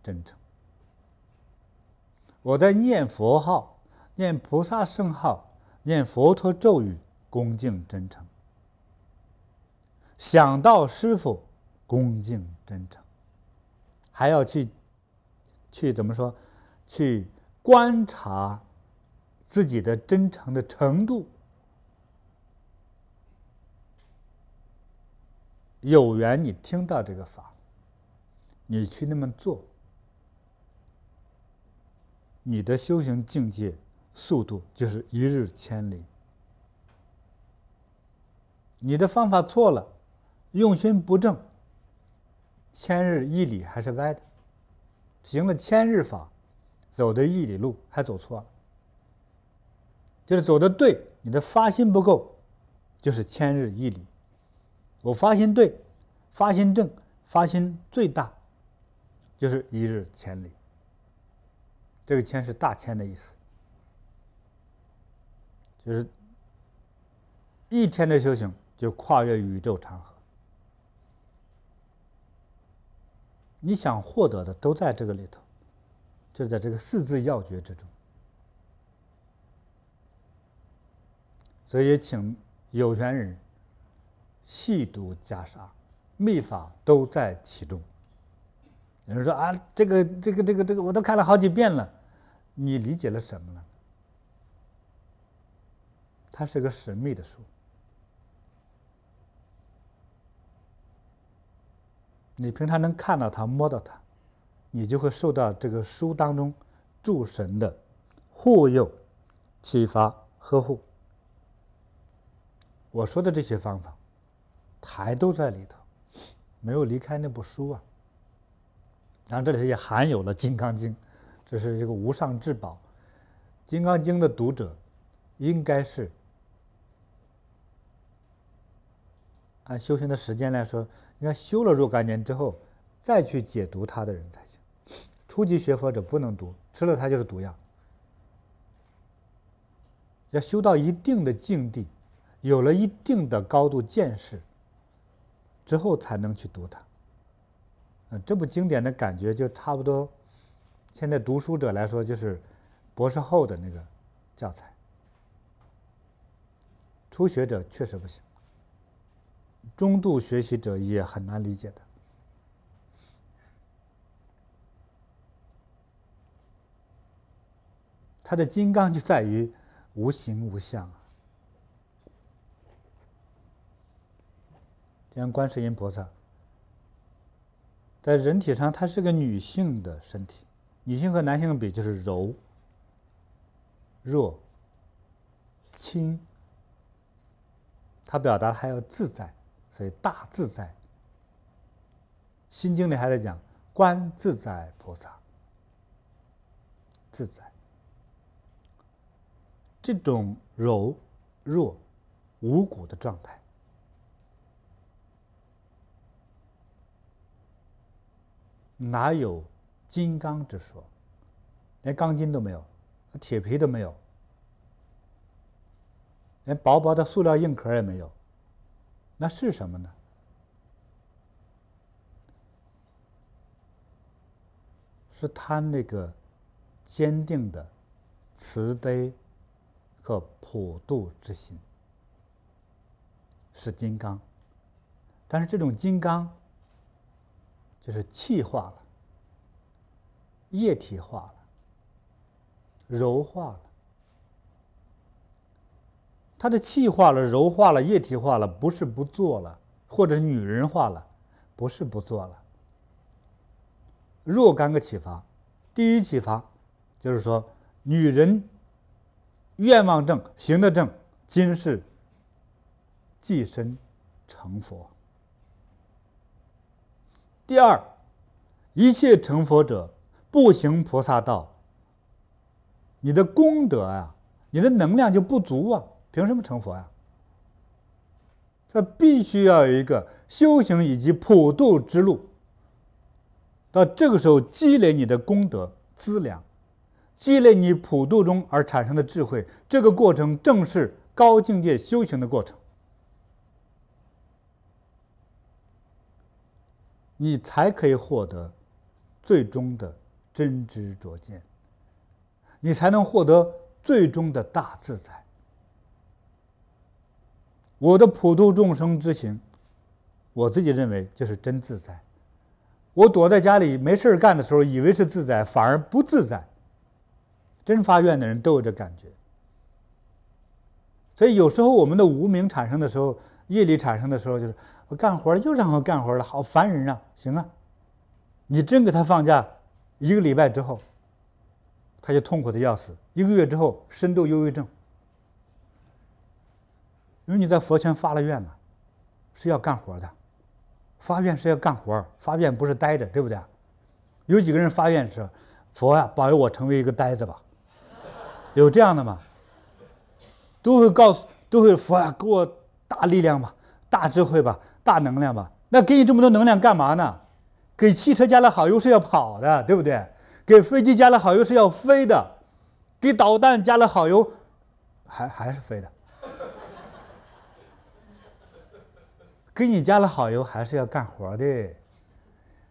真诚。我在念佛号、念菩萨圣号、念佛陀咒语，恭敬真诚。想到师父，恭敬真诚。还要去怎么说？去观察自己的真诚的程度。有缘你听到这个法，你去那么做，你的修行境界速度就是1日千里。你的方法错了，用心不正，千日一里还是歪的。行了1000日法，走的1里路还走错了。就是走的对，你的发心不够，就是1000日1里。我发心对，发心正，发心最大，就是1日千里。这个千是大千的意思，就是1天的修行就跨越宇宙长河。你想获得的都在这个里头，就是在这个4字要诀之中。所以也请有缘人细读袈裟，秘法都在其中。有人说啊，这个，我都看了好几遍了，你理解了什么呢？它是个神秘的书，你平常能看到它、摸到它，你就会受到这个书当中诸神的护佑、启发、呵护。我说的这些方法，还都在里头，没有离开那部书啊。当然，这里也含有了《金刚经》，这是一个无上至宝。《金刚经》的读者，应该是按修行的时间来说，应该修了若干年之后，再去解读它的人才行。初级学佛者不能读，吃了它就是毒药。要修到一定的境地，有了一定的高度见识之后，才能去读它。这部经典的感觉就差不多，现在读书者来说就是博士后的那个教材。初学者确实不行，中度学习者也很难理解的。它的金刚就在于无形无相啊。像观世音菩萨，在人体上，它是个女性的身体，女性和男性比就是柔、弱、轻。它表达还要自在，所以大自在。心经里还在讲观自在菩萨，自在。这种柔、弱、无骨的状态，哪有金刚之说？连钢筋都没有，铁皮都没有，连薄薄的塑料硬壳也没有，那是什么呢？是他那个坚定的慈悲和普度之心，是金刚。但是这种金刚就是气化了、液体化了、柔化了。它的气化了、柔化了、液体化了，不是不做了，或者女人化了，不是不做了。若干个启发，第一启发就是说，女人愿望正、行得正，今世即身成佛。第二，一切成佛者不行菩萨道，你的功德啊，你的能量就不足啊，凭什么成佛呀？它必须要有一个修行以及普度之路。到这个时候，积累你的功德资粮，积累你普度中而产生的智慧，这个过程正是高境界修行的过程。你才可以获得最终的真知灼见，你才能获得最终的大自在。我的普度众生之行，我自己认为就是真自在。我躲在家里没事干的时候，以为是自在，反而不自在。真发愿的人都有这感觉。所以有时候我们的无明产生的时候，业力产生的时候，就是我干活又让我干活了，好烦人啊！行啊，你真给他放假1个礼拜之后，他就痛苦的要死；1个月之后，深度忧郁症。因为你在佛前发了愿了，是要干活的，发愿是要干活，发愿不是呆着，对不对？有几个人发愿是佛啊，保佑我成为一个呆子吧？有这样的吗？都会佛啊，给我大力量吧，大智慧吧，大能量吧。那给你这么多能量干嘛呢？给汽车加了好油是要跑的，对不对？给飞机加了好油是要飞的，给导弹加了好油还是飞的。给你加了好油还是要干活的，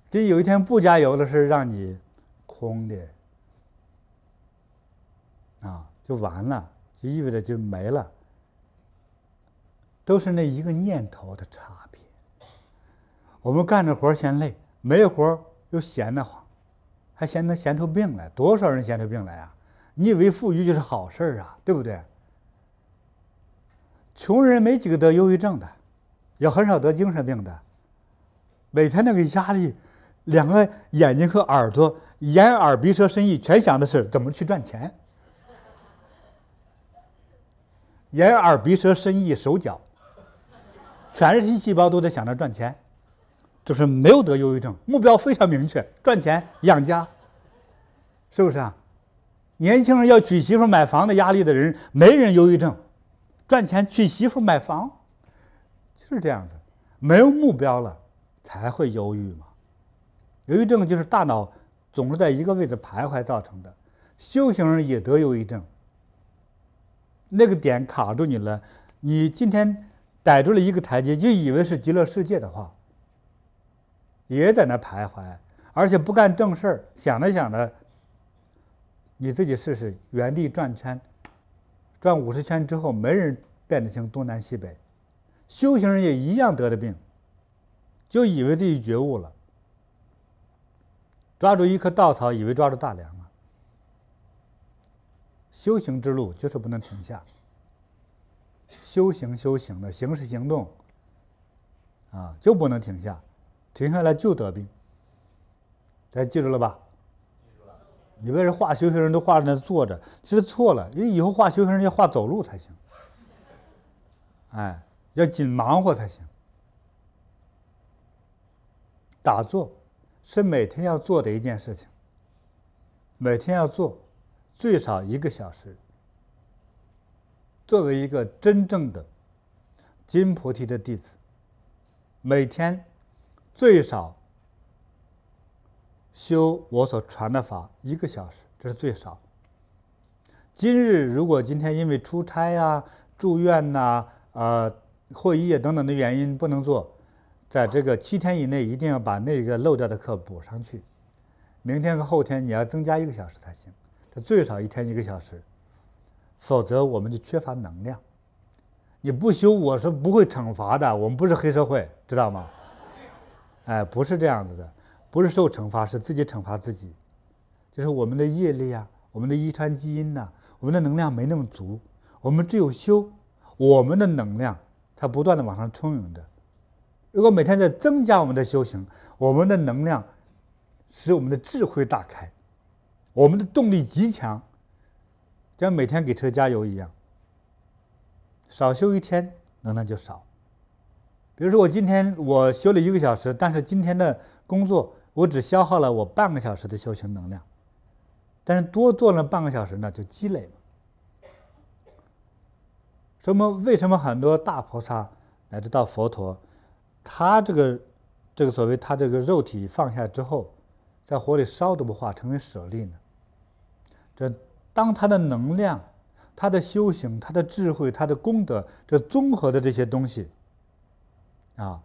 给有一天不加油的是让你空的啊，就完了，就意味着就没了。都是那一个念头的差别。我们干着活嫌累，没活又闲得慌，还能闲出病来。多少人闲出病来啊？你以为富裕就是好事啊，对不对？穷人没几个得忧郁症的，也很少得精神病的。每天那个压力，两个眼睛和耳朵、眼耳鼻舌身意全想的是怎么去赚钱。眼耳鼻舌身意手脚，全身细胞都在想着赚钱，就是没有得忧郁症，目标非常明确，赚钱养家，是不是啊？年轻人要娶媳妇买房的压力的人，没人忧郁症，赚钱娶媳妇买房，就是这样子，没有目标了才会忧郁嘛。忧郁症就是大脑总是在一个位置徘徊造成的，修行人也得忧郁症。那个点卡住你了，你今天逮住了一个台阶，就以为是极乐世界的话，也在那徘徊，而且不干正事儿，想着想着，你自己试试，原地转圈，转50圈之后，没人辨得清东南西北。修行人也一样得的病，就以为自己觉悟了，抓住一棵稻草，以为抓住大梁了。修行之路就是不能停下，修行的行是行动啊，就不能停下，停下来就得病。大家记住了吧？你为什么画修行人都画在那坐着？其实错了，因为以后画修行人要画走路才行，哎，要紧忙活才行。打坐是每天要做的一件事情，每天要做最少1个小时。作为一个真正的金菩提的弟子，每天最少修我所传的法1个小时，这是最少。今日如果今天因为出差啊、住院呐、会议等等的原因不能做，在这个7天以内一定要把那个漏掉的课补上去。明天和后天你要增加1个小时才行，这最少1天1个小时，否则我们就缺乏能量。你不修，我是不会惩罚的，我们不是黑社会，知道吗？哎，不是这样子的，不是受惩罚，是自己惩罚自己。就是我们的业力啊，我们的遗传基因呐，我们的能量没那么足，我们只有修，我们的能量它不断的往上充盈着。如果每天在增加我们的修行，我们的能量使我们的智慧大开，我们的动力极强，就像每天给车加油一样。少修1天，能量就少。比如说我今天我修了1个小时，但是今天的工作我只消耗了我半个小时的修行能量，但是多做了半个小时呢，就积累了。为什么很多大菩萨乃至到佛陀，他这个所谓他这个肉体放下之后，在火里烧都不化，成为舍利呢？这当他的能量、他的修行、他的智慧、他的功德，这综合的这些东西啊，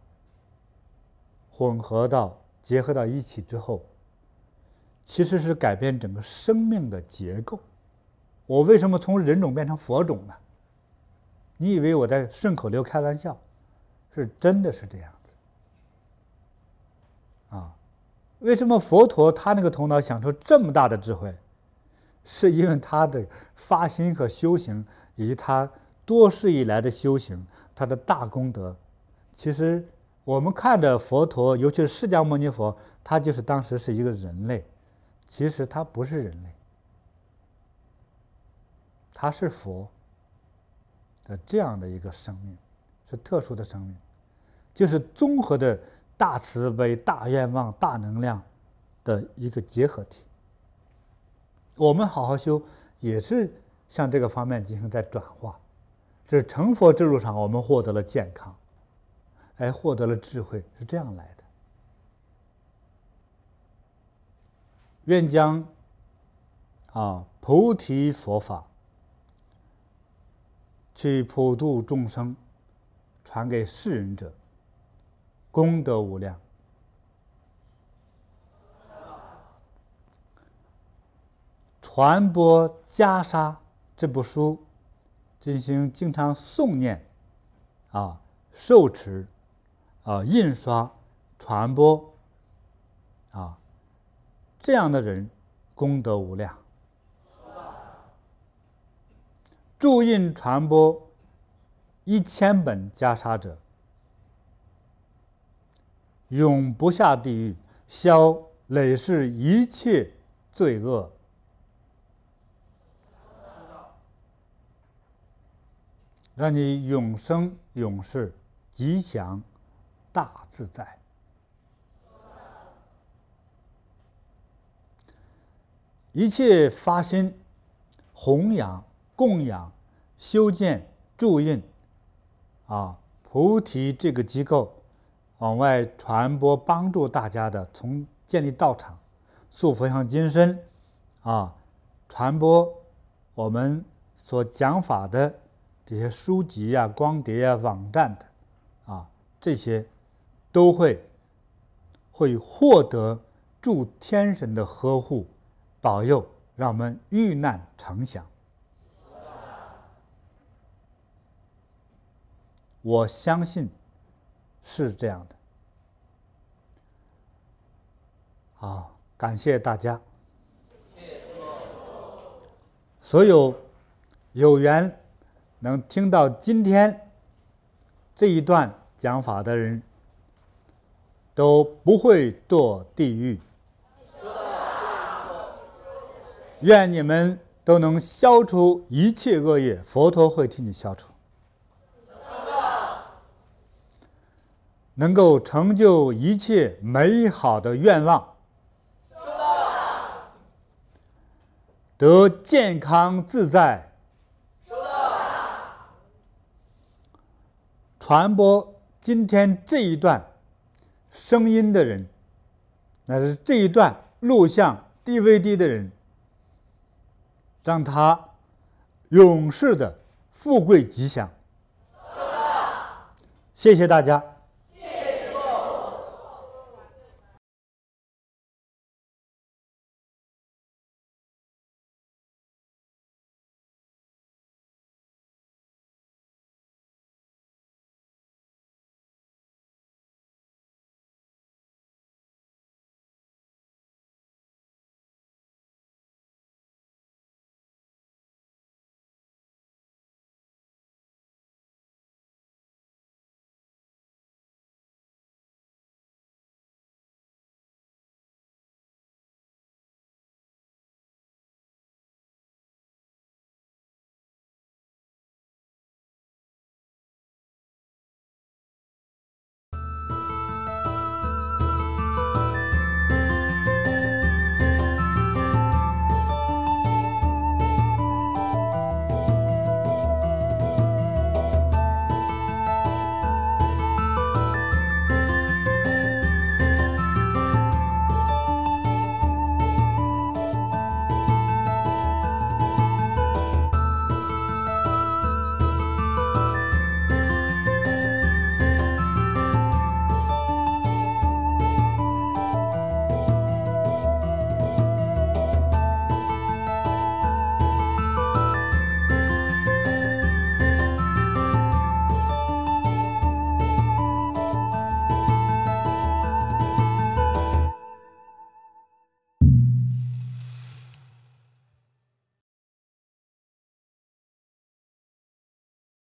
混合到结合到一起之后，其实是改变整个生命的结构。我为什么从人种变成佛种呢？你以为我在顺口溜开玩笑，是真的是这样子啊？为什么佛陀他那个头脑想出这么大的智慧？是因为他的发心和修行，以及他多世以来的修行，他的大功德。其实我们看着佛陀，尤其是释迦牟尼佛，他就是当时是一个人类，其实他不是人类，他是佛的这样的一个生命，是特殊的生命，就是综合的大慈悲、大愿望、大能量的一个结合体。我们好好修，也是向这个方面进行在转化。这是成佛之路上，我们获得了健康，获得了智慧，是这样来的。愿将菩提佛法去普度众生，传给世人者，功德无量。传播袈裟这部书，进行经常诵念、受持、印刷、传播，这样的人功德无量。注印传播1000本袈裟者，永不下地狱，消累世一切罪恶。让你永生永世吉祥大自在。一切发心弘扬、供养、修建、助印菩提这个机构往外传播，帮助大家的，从建立道场、塑佛像金身传播我们所讲法的这些书籍光碟网站的这些都会获得诸天神的呵护保佑，让我们遇难成祥。我相信是这样的。感谢大家。所有有缘能听到今天这一段讲法的人，都不会堕地狱。愿你们都能消除一切恶业，佛陀会替你消除，能够成就一切美好的愿望，得健康自在，传播今天这一段声音的人，乃是这一段录像 DVD 的人，让他永世的富贵吉祥。谢谢大家。